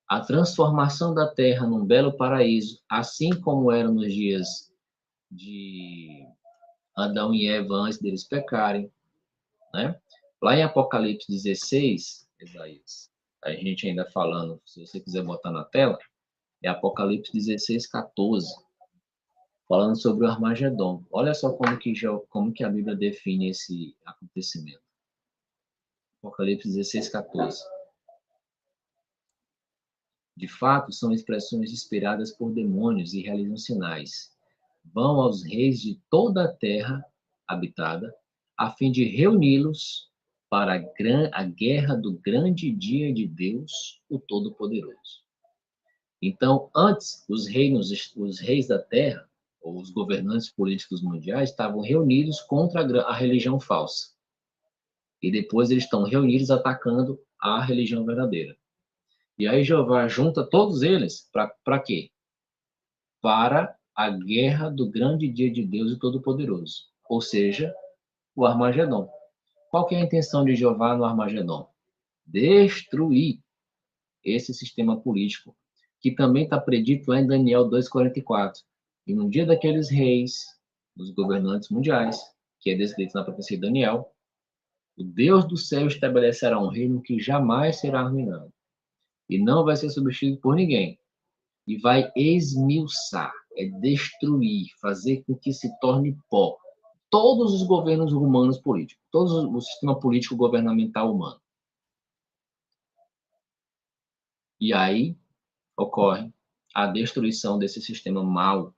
A transformação da terra num belo paraíso, assim como era nos dias de Adão e Eva antes deles pecarem, né? Lá em Apocalipse 16, Isaías, a gente ainda falando, se você quiser botar na tela, é Apocalipse 16, 14, falando sobre o Armagedon. Olha só como que a Bíblia define esse acontecimento. Apocalipse 16, 14. De fato, são expressões inspiradas por demônios e realizam sinais. Vão aos reis de toda a terra habitada, a fim de reuni-los para a guerra do grande dia de Deus, o Todo-Poderoso. Então, antes, os reis da terra, ou os governantes políticos mundiais, estavam reunidos contra a religião falsa. E depois eles estão reunidos atacando a religião verdadeira. E aí Jeová junta todos eles para quê? Para a guerra do grande dia de Deus e Todo-Poderoso. Ou seja, o Armagedon. Qual que é a intenção de Jeová no Armagedon? Destruir esse sistema político, que também está predito lá em Daniel 2,44. E no dia daqueles reis, dos governantes mundiais, que é descrito na profecia de Daniel, o Deus do céu estabelecerá um reino que jamais será arruinado. E não vai ser substituído por ninguém. e vai esmiuçar, destruir, fazer com que se torne pó todos os governos humanos políticos, todo o sistema político governamental humano. E aí ocorre a destruição desse sistema mau,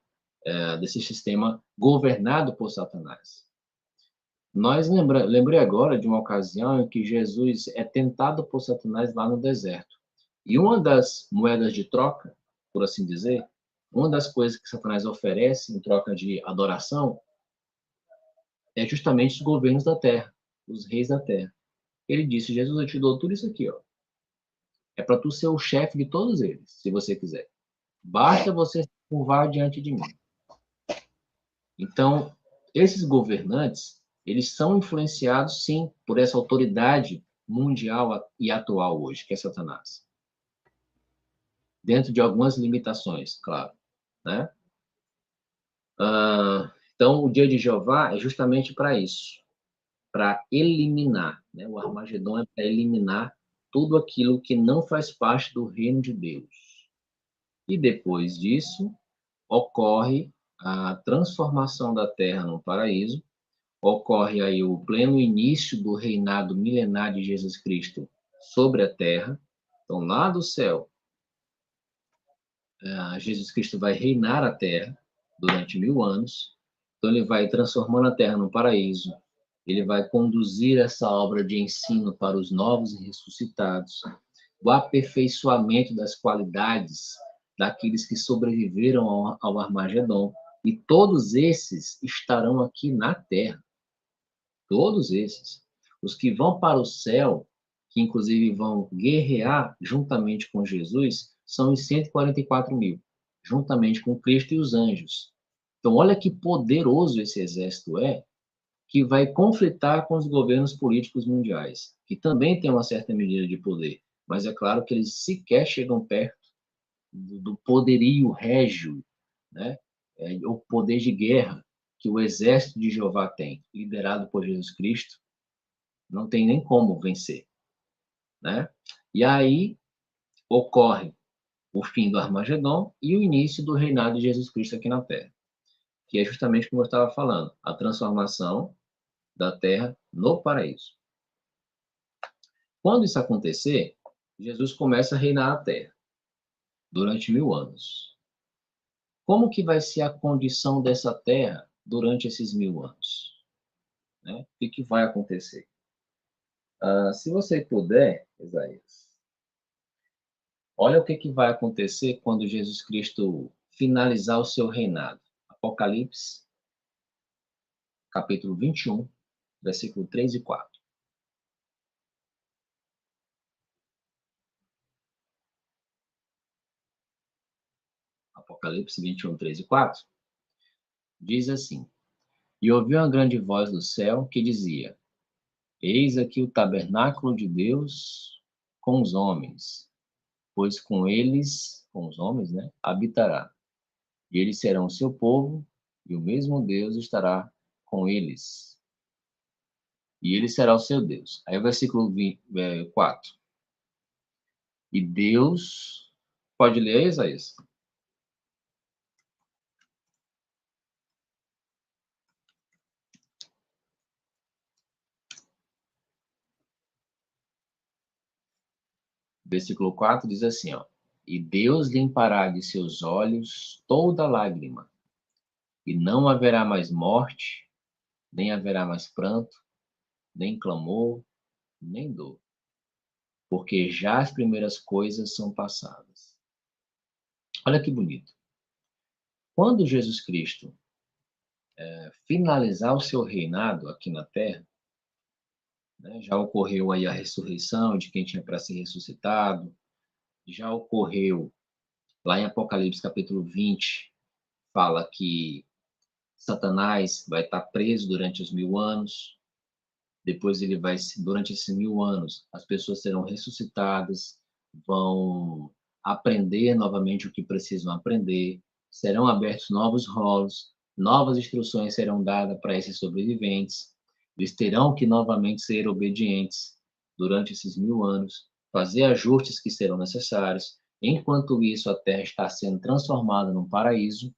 desse sistema governado por Satanás. Lembrei agora de uma ocasião em que Jesus é tentado por Satanás lá no deserto. E uma das moedas de troca, por assim dizer, uma das coisas que Satanás oferece em troca de adoração é justamente os governos da terra, os reis da terra. Ele disse: Jesus, eu te dou tudo isso aqui, ó. É para tu ser o chefe de todos eles, se você quiser. Basta você se curvar diante de mim. Então, esses governantes, eles são influenciados, sim, por essa autoridade mundial e atual hoje, que é Satanás. Dentro de algumas limitações, claro, né? Então, o dia de Jeová é justamente para isso, para eliminar, né? O Armagedon é para eliminar tudo aquilo que não faz parte do reino de Deus. E depois disso, ocorre a transformação da terra no paraíso, ocorre aí o pleno início do reinado milenar de Jesus Cristo sobre a terra. Então, lá do céu, Jesus Cristo vai reinar a terra durante 1000 anos. Então, ele vai transformando a terra no paraíso, ele vai conduzir essa obra de ensino para os novos e ressuscitados, o aperfeiçoamento das qualidades daqueles que sobreviveram ao Armagedon, e todos esses estarão aqui na terra. Todos esses. Os que vão para o céu, que inclusive vão guerrear juntamente com Jesus, são os 144 mil, juntamente com Cristo e os anjos. Então, olha que poderoso esse exército é, que vai conflitar com os governos políticos mundiais, que também têm uma certa medida de poder, mas é claro que eles sequer chegam perto do poderio régio, né? O poder de guerra que o exército de Jeová tem, liderado por Jesus Cristo, não tem nem como vencer, né? E aí ocorre o fim do Armagedon e o início do reinado de Jesus Cristo aqui na Terra, que é justamente como eu estava falando, a transformação da Terra no paraíso. Quando isso acontecer, Jesus começa a reinar a Terra durante 1000 anos. Como que vai ser a condição dessa Terra durante esses 1000 anos? Né? O que vai acontecer? Se você puder, Isaías, olha o que vai acontecer quando Jesus Cristo finalizar o seu reinado. Apocalipse, capítulo 21, versículo 3 e 4. Apocalipse 21, 3 e 4. Diz assim: E ouvi uma grande voz do céu que dizia: Eis aqui o tabernáculo de Deus com os homens, pois com eles, com os homens, né, habitará. E eles serão o seu povo, e o mesmo Deus estará com eles. E ele será o seu Deus. Aí o versículo 4. E Deus... Pode ler, Isaías? Versículo 4 diz assim, ó. E Deus limpará de seus olhos toda lágrima, e não haverá mais morte, nem haverá mais pranto, nem clamor, nem dor, porque já as primeiras coisas são passadas. Olha que bonito. Quando Jesus Cristo finalizar o seu reinado aqui na Terra, né, já ocorreu aí a ressurreição de quem tinha para ser ressuscitado, já ocorreu lá em Apocalipse capítulo 20, fala que Satanás vai estar preso durante os 1000 anos, depois ele vai, durante esses 1000 anos, as pessoas serão ressuscitadas, vão aprender novamente o que precisam aprender, serão abertos novos rolos, novas instruções serão dadas para esses sobreviventes, eles terão que novamente ser obedientes durante esses 1000 anos, fazer ajustes que serão necessários, Enquanto isso, a Terra está sendo transformada num paraíso,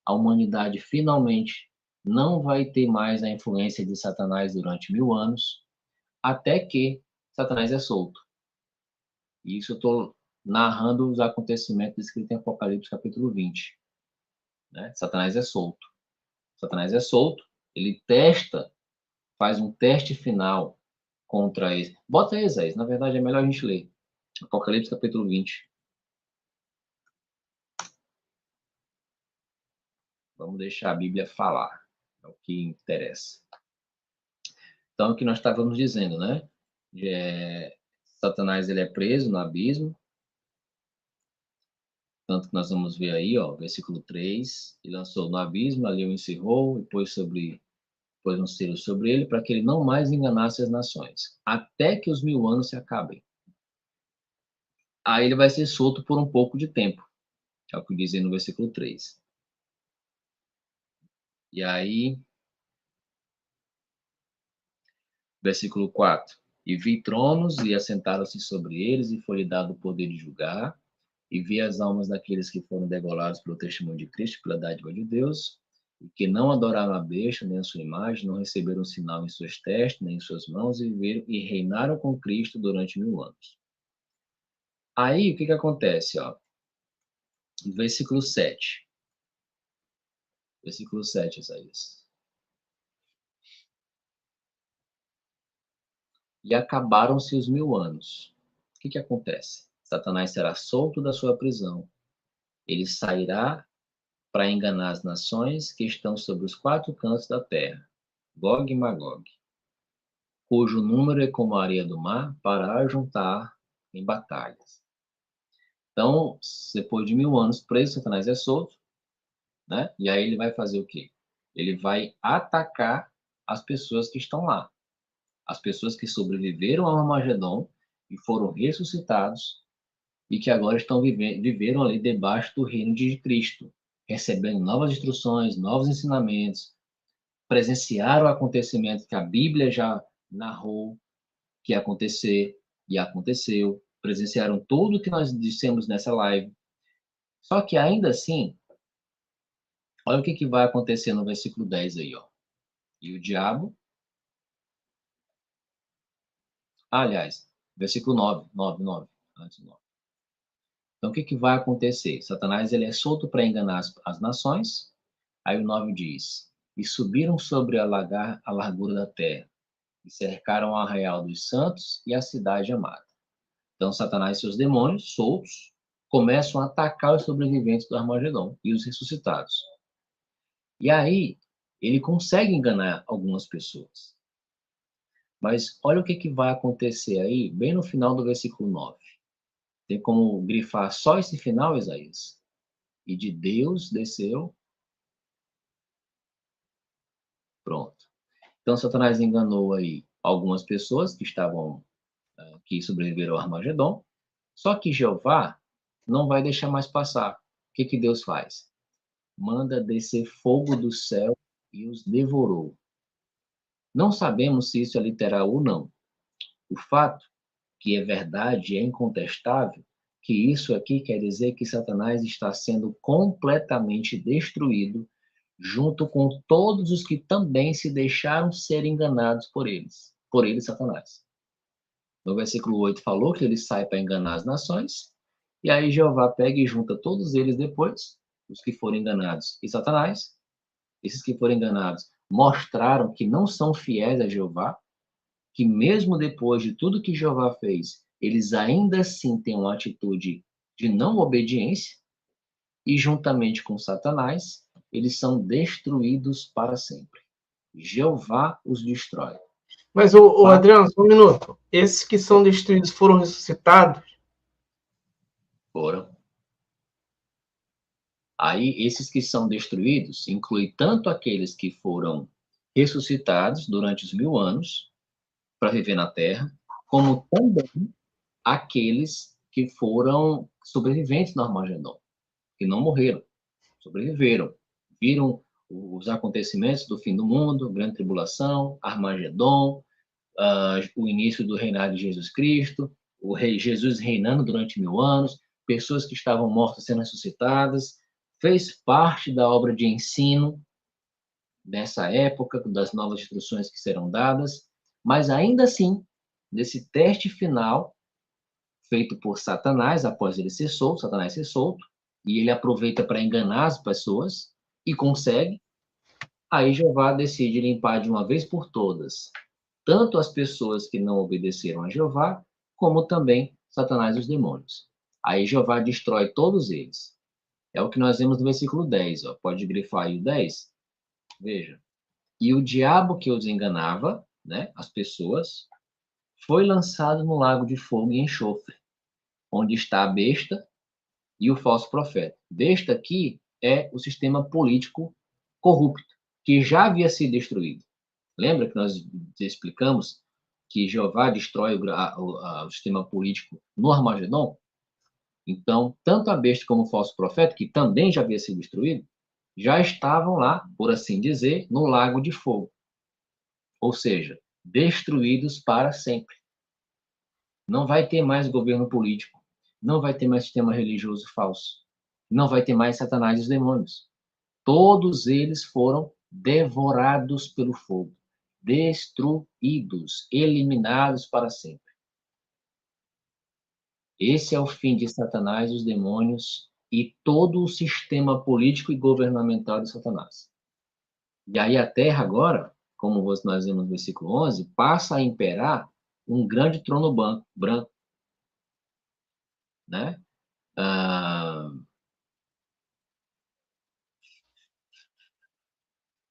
a humanidade finalmente não vai ter mais a influência de Satanás durante 1000 anos, até que Satanás é solto. E isso eu estou narrando os acontecimentos descritos em Apocalipse capítulo 20. Né? Satanás é solto. Satanás é solto, ele faz um teste final contra esse. Bota aí, Isaías, na verdade é melhor a gente ler. Apocalipse capítulo 20. Vamos deixar a Bíblia falar, é o que interessa. Então, o que nós estávamos dizendo, né? Satanás ele é preso no abismo, tanto que nós vamos ver aí, ó, versículo 3, e lançou no abismo, ali o encerrou, e pôs um selo sobre ele, para que ele não mais enganasse as nações, até que os 1000 anos se acabem. Aí ele vai ser solto por um pouco de tempo, é o que diz aí no versículo 3. E aí, versículo 4. E vi tronos, e assentaram-se sobre eles, e foi-lhe dado o poder de julgar, e vi as almas daqueles que foram degolados pelo testemunho de Cristo, pela dádiva de Deus, e que não adoraram a besta, nem a sua imagem, não receberam sinal em suas testes, nem em suas mãos, e viveram e reinaram com Cristo durante 1000 anos. Aí, o que acontece, ó? Versículo 7. Versículo 7, Isaías. E acabaram-se os 1000 anos. O que acontece? Satanás será solto da sua prisão. Ele sairá para enganar as nações que estão sobre os 4 cantos da terra, Gog e Magog, cujo número é como a areia do mar, para ajuntar em batalhas. Então, depois de 1000 anos preso, Satanás é solto, né? E aí ele vai fazer o quê? Ele vai atacar as pessoas que estão lá. As pessoas que sobreviveram ao Armagedon e foram ressuscitados e que agora viveram ali debaixo do reino de Cristo, recebendo novas instruções, novos ensinamentos, presenciaram o acontecimento que a Bíblia já narrou que ia acontecer e aconteceu, presenciaram tudo que nós dissemos nessa live. Só que ainda assim, olha o que vai acontecer no versículo 10 aí, ó. E o diabo, aliás, versículo 9, antes do 9. Então, o que vai acontecer? Satanás ele é solto para enganar as nações. Aí o 9 diz: E subiram sobre a largura da terra, e cercaram o arraial dos santos e a cidade amada. Então, Satanás e seus demônios, soltos, começam a atacar os sobreviventes do Armagedon e os ressuscitados. E aí, ele consegue enganar algumas pessoas. Mas olha o que vai acontecer aí, bem no final do versículo 9. Tem como grifar só esse final, Isaías? E de Deus desceu. Pronto. Então, Satanás enganou aí algumas pessoas que sobreviveram ao Armagedon. Só que Jeová não vai deixar mais passar. O que Deus faz? Manda descer fogo do céu e os devorou. Não sabemos se isso é literal ou não. O fato que é verdade, é incontestável, que isso aqui quer dizer que Satanás está sendo completamente destruído, junto com todos os que também se deixaram ser enganados por ele, Satanás. No versículo 8 falou que ele sai para enganar as nações, e aí Jeová pega e junta todos eles depois, os que foram enganados, e Satanás. Esses que foram enganados mostraram que não são fiéis a Jeová, que mesmo depois de tudo que Jeová fez, eles ainda assim têm uma atitude de não obediência, e juntamente com Satanás, eles são destruídos para sempre. Jeová os destrói. Mas, o Adriano, só um minuto. Esses que são destruídos foram ressuscitados? Foram. Aí, esses que são destruídos, inclui tanto aqueles que foram ressuscitados durante os 1000 anos, para viver na Terra, como também aqueles que foram sobreviventes no Armagedon, que não morreram, sobreviveram, viram os acontecimentos do fim do mundo, grande tribulação, Armagedon, o início do reinado de Jesus Cristo, o rei Jesus reinando durante 1000 anos, pessoas que estavam mortas sendo ressuscitadas, fez parte da obra de ensino nessa época, das novas instruções que serão dadas, mas ainda assim, nesse teste final, feito por Satanás, após ele ser solto, Satanás ser solto, e ele aproveita para enganar as pessoas, e consegue, aí Jeová decide limpar de uma vez por todas, tanto as pessoas que não obedeceram a Jeová, como também Satanás e os demônios. Aí Jeová destrói todos eles. É o que nós vemos no versículo 10, ó. Pode grifar aí o 10. Veja. E o diabo que os enganava, né, as pessoas, foi lançado no lago de fogo e enxofre, onde está a besta e o falso profeta. Besta aqui é o sistema político corrupto, que já havia sido destruído. Lembra que nós explicamos que Jeová destrói o sistema político no Armagedon? Então, tanto a besta como o falso profeta, que também já havia sido destruído, já estavam lá, por assim dizer, no lago de fogo. Ou seja, destruídos para sempre. Não vai ter mais governo político, não vai ter mais sistema religioso falso, não vai ter mais Satanás e os demônios. Todos eles foram devorados pelo fogo, destruídos, eliminados para sempre. Esse é o fim de Satanás, os demônios e todo o sistema político e governamental de Satanás. E aí a terra agora, como nós vemos no versículo 11, passa a imperar um grande trono branco, né?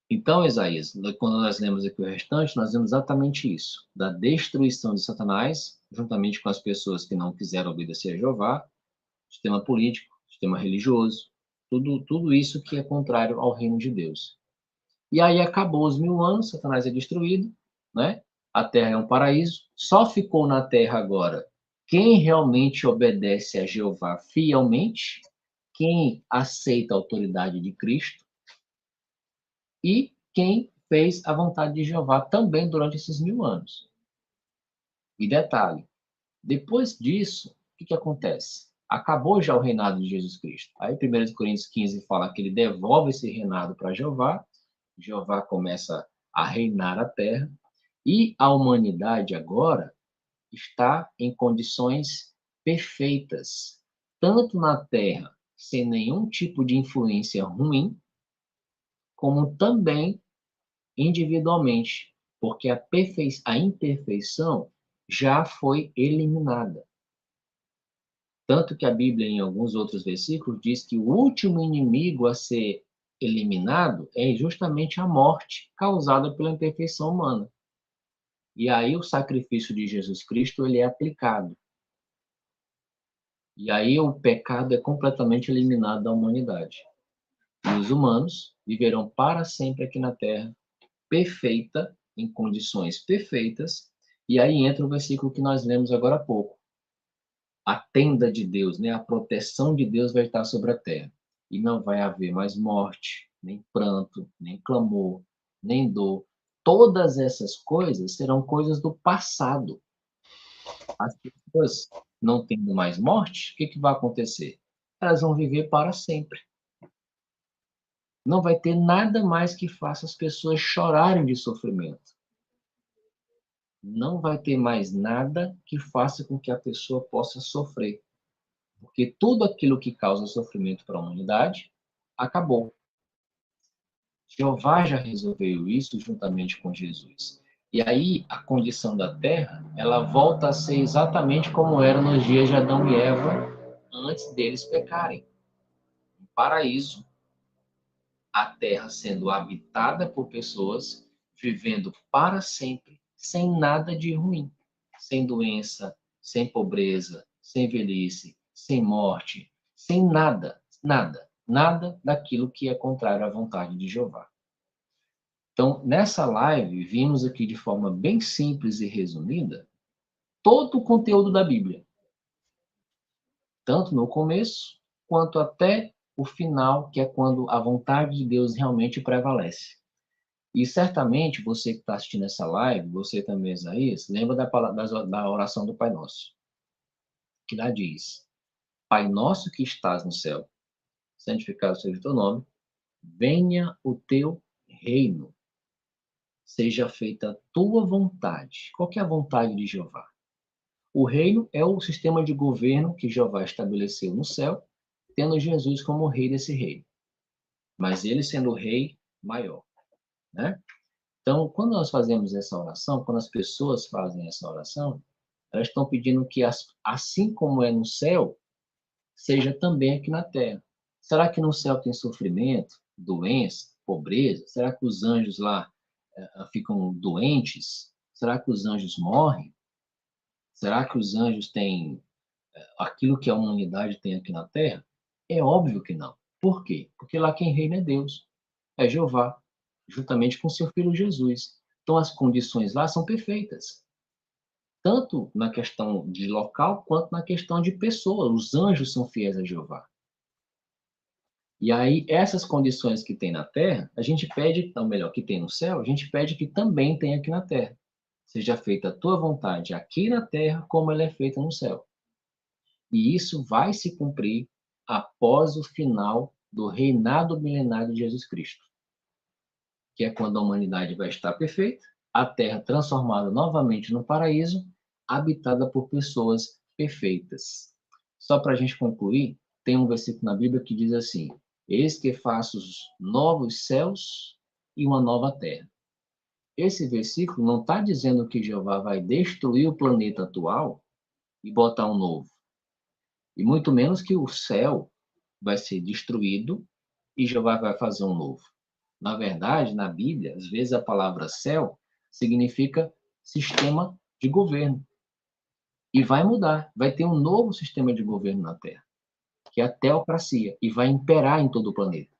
Então, Isaías, quando nós lemos aqui o restante, nós vemos exatamente isso, da destruição de Satanás, juntamente com as pessoas que não quiseram obedecer a Jeová, sistema político, sistema religioso, tudo isso que é contrário ao reino de Deus. E aí acabou os 1000 anos, Satanás é destruído, né? A terra é um paraíso, só ficou na terra agora quem realmente obedece a Jeová fielmente, quem aceita a autoridade de Cristo e quem fez a vontade de Jeová também durante esses 1000 anos. E detalhe, depois disso, o que acontece? Acabou já o reinado de Jesus Cristo. Aí 1 Coríntios 15 fala que ele devolve esse reinado para Jeová, Jeová começa a reinar a terra, e a humanidade agora está em condições perfeitas, tanto na terra, sem nenhum tipo de influência ruim, como também individualmente, porque a imperfeição já foi eliminada. Tanto que a Bíblia, em alguns outros versículos, diz que o último inimigo a ser eliminado é justamente a morte causada pela imperfeição humana. E aí o sacrifício de Jesus Cristo ele é aplicado. E aí o pecado é completamente eliminado da humanidade. E os humanos viverão para sempre aqui na Terra, perfeita, em condições perfeitas. E aí entra o versículo que nós lemos agora há pouco. A tenda de Deus, né? A proteção de Deus vai estar sobre a terra. E não vai haver mais morte, nem pranto, nem clamor, nem dor. Todas essas coisas serão coisas do passado. As pessoas não tendo mais morte, o que vai acontecer? Elas vão viver para sempre. Não vai ter nada mais que faça as pessoas chorarem de sofrimento. Não vai ter mais nada que faça com que a pessoa possa sofrer. Porque tudo aquilo que causa sofrimento para a humanidade acabou. Jeová já resolveu isso juntamente com Jesus. E aí a condição da terra, ela volta a ser exatamente como era nos dias de Adão e Eva antes deles pecarem. Um paraíso, a terra sendo habitada por pessoas vivendo para sempre, sem nada de ruim, sem doença, sem pobreza, sem velhice, sem morte, sem nada, nada daquilo que é contrário à vontade de Jeová. Então, nessa live, vimos aqui de forma bem simples e resumida todo o conteúdo da Bíblia, tanto no começo quanto até o final, que é quando a vontade de Deus realmente prevalece. E certamente você que está assistindo essa live, você também, Isaías, lembra da oração do Pai Nosso, que lá diz: Pai nosso que estás no céu, santificado seja o teu nome, venha o teu reino, seja feita a tua vontade. Qual que é a vontade de Jeová? O reino é o sistema de governo que Jeová estabeleceu no céu, tendo Jesus como rei desse reino, mas ele sendo o rei maior, né? Então, quando nós fazemos essa oração, quando as pessoas fazem essa oração, elas estão pedindo que, assim como é no céu, seja também aqui na terra. Será que no céu tem sofrimento, doença, pobreza? Será que os anjos lá ficam doentes? Será que os anjos morrem? Será que os anjos têm aquilo que a humanidade tem aqui na terra? É óbvio que não. Por quê? Porque lá quem reina é Deus, é Jeová, juntamente com seu filho Jesus. Então as condições lá são perfeitas, tanto na questão de local quanto na questão de pessoa. Os anjos são fiéis a Jeová. E aí, essas condições que tem na terra, a gente pede, ou melhor, que tem no céu, a gente pede que também tem aqui na terra. Seja feita a tua vontade aqui na terra, como ela é feita no céu. E isso vai se cumprir após o final do reinado milenário de Jesus Cristo, que é quando a humanidade vai estar perfeita, a terra transformada novamente no paraíso, habitada por pessoas perfeitas. Só para a gente concluir, tem um versículo na Bíblia que diz assim: Eis que faço os novos céus e uma nova terra. Esse versículo não está dizendo que Jeová vai destruir o planeta atual e botar um novo. E muito menos que o céu vai ser destruído e Jeová vai fazer um novo. Na verdade, na Bíblia, às vezes a palavra céu significa sistema de governo. E vai mudar, vai ter um novo sistema de governo na Terra, que é a teocracia, e vai imperar em todo o planeta.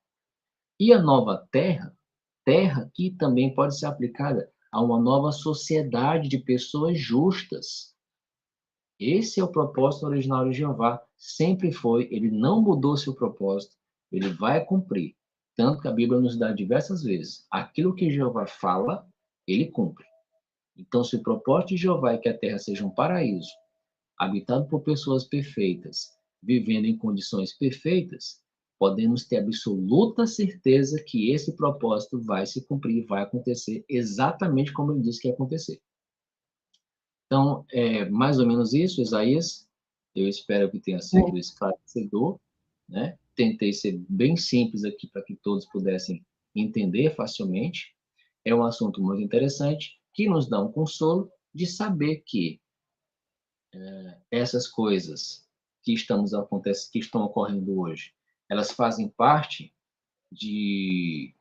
E a nova Terra, Terra que também pode ser aplicada a uma nova sociedade de pessoas justas. Esse é o propósito original de Jeová, sempre foi, ele não mudou seu propósito, ele vai cumprir. Tanto que a Bíblia nos dá diversas vezes, aquilo que Jeová fala, ele cumpre. Então, se o propósito de Jeová é que a terra seja um paraíso, habitado por pessoas perfeitas, vivendo em condições perfeitas, podemos ter absoluta certeza que esse propósito vai se cumprir, vai acontecer exatamente como ele disse que ia acontecer. Então, é mais ou menos isso, Isaías. Eu espero que tenha sido esclarecedor, né? Tentei ser bem simples aqui para que todos pudessem entender facilmente. É um assunto muito interessante que nos dá um consolo de saber que essas coisas que estão ocorrendo hoje, elas fazem parte de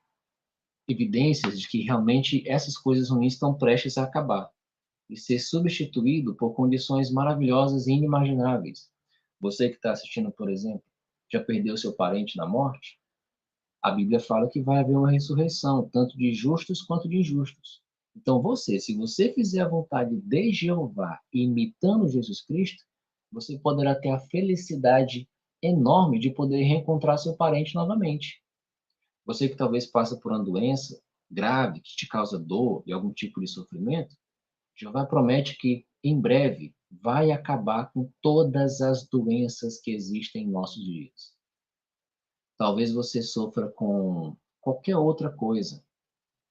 evidências de que realmente essas coisas ruins estão prestes a acabar e ser substituído por condições maravilhosas e inimagináveis. Você que está assistindo, por exemplo, já perdeu seu parente na morte? A Bíblia fala que vai haver uma ressurreição, tanto de justos quanto de injustos. Então se você fizer a vontade de Jeová, imitando Jesus Cristo, você poderá ter a felicidade enorme de poder reencontrar seu parente novamente. Você que talvez passa por uma doença grave, que te causa dor e algum tipo de sofrimento, Jeová promete que, em breve, vai acabar com todas as doenças que existem em nossos dias. Talvez você sofra com qualquer outra coisa.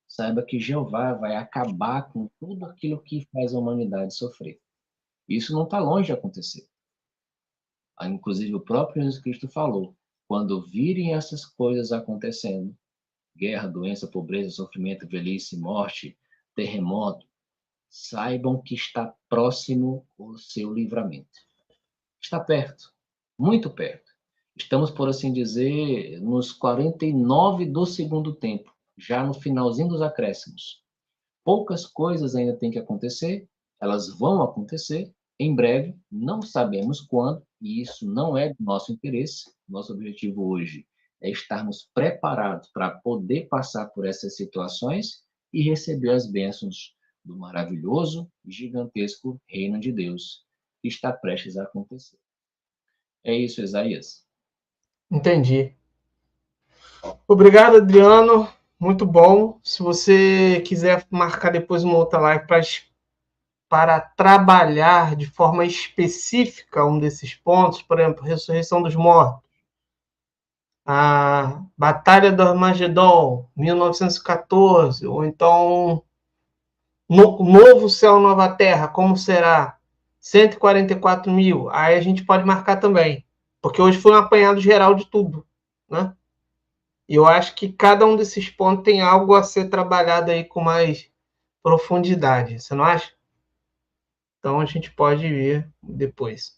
Saiba que Jeová vai acabar com tudo aquilo que faz a humanidade sofrer. Isso não está longe de acontecer. Inclusive, o próprio Jesus Cristo falou: quando virem essas coisas acontecendo, guerra, doença, pobreza, sofrimento, velhice, morte, terremoto, saibam que está próximo o seu livramento. Está perto, muito perto. Estamos, por assim dizer, nos 49 do segundo tempo, já no finalzinho dos acréscimos. Poucas coisas ainda têm que acontecer, elas vão acontecer em breve, não sabemos quando, e isso não é do nosso interesse. Nosso objetivo hoje é estarmos preparados para poder passar por essas situações e receber as bênçãos do maravilhoso e gigantesco reino de Deus que está prestes a acontecer. É isso, Isaías. Entendi. Obrigado, Adriano. Muito bom. Se você quiser marcar depois uma outra live para para trabalhar de forma específica um desses pontos, por exemplo, ressurreição dos mortos, a Batalha do Armagedon, 1914, ou então Novo Céu, Nova Terra, como será? 144 mil. Aí a gente pode marcar também, porque hoje foi um apanhado geral de tudo, né? E eu acho que cada um desses pontos tem algo a ser trabalhado aí com mais profundidade, você não acha? Então a gente pode ver depois.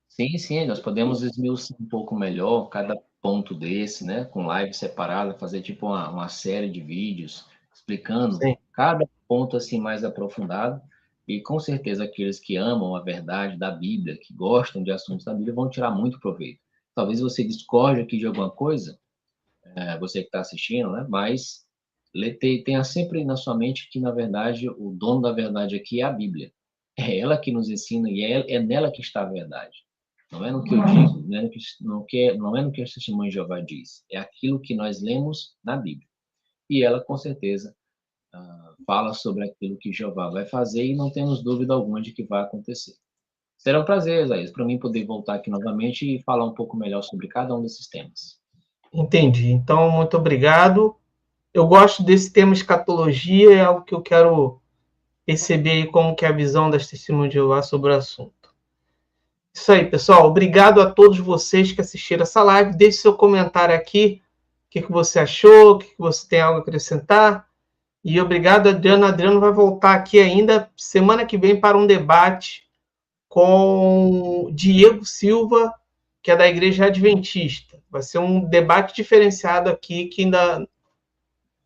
Sim, sim, nós podemos esmiuçar um pouco melhor cada ponto desse, né? Com live separada, fazer tipo uma série de vídeos explicando Sim. cada ponto assim mais aprofundado. E com certeza aqueles que amam a verdade da Bíblia, que gostam de assuntos da Bíblia, vão tirar muito proveito. Talvez você discorde aqui de alguma coisa, você que está assistindo, né? Mas tenha sempre na sua mente que, na verdade, o dono da verdade aqui é a Bíblia. É ela que nos ensina e é nela que está a verdade. Não é no que eu digo, não é no que a Testemunha de Jeová diz. É aquilo que nós lemos na Bíblia. E ela, com certeza, fala sobre aquilo que Jeová vai fazer e não temos dúvida alguma de que vai acontecer. Será um prazer, Isaías, para mim poder voltar aqui novamente e falar um pouco melhor sobre cada um desses temas. Entendi. Então, muito obrigado. Eu gosto desse tema escatologia, é algo que eu quero receber aí como que é a visão das Testemunhas de Jeová sobre o assunto. Isso aí, pessoal. Obrigado a todos vocês que assistiram essa live. Deixe seu comentário aqui. O que você achou? O que você tem algo a acrescentar? E obrigado, Adriano. Adriano vai voltar aqui ainda semana que vem para um debate com Diego Silva, que é da Igreja Adventista. Vai ser um debate diferenciado aqui, que ainda,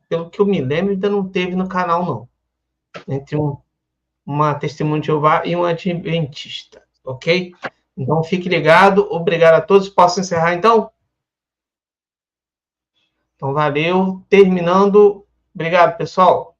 pelo que eu me lembro, ainda não teve no canal, não. Entre uma Testemunha de Jeová e um Adventista, ok? Então, fique ligado. Obrigado a todos. Posso encerrar, então? Então, valeu. Terminando. Obrigado, pessoal.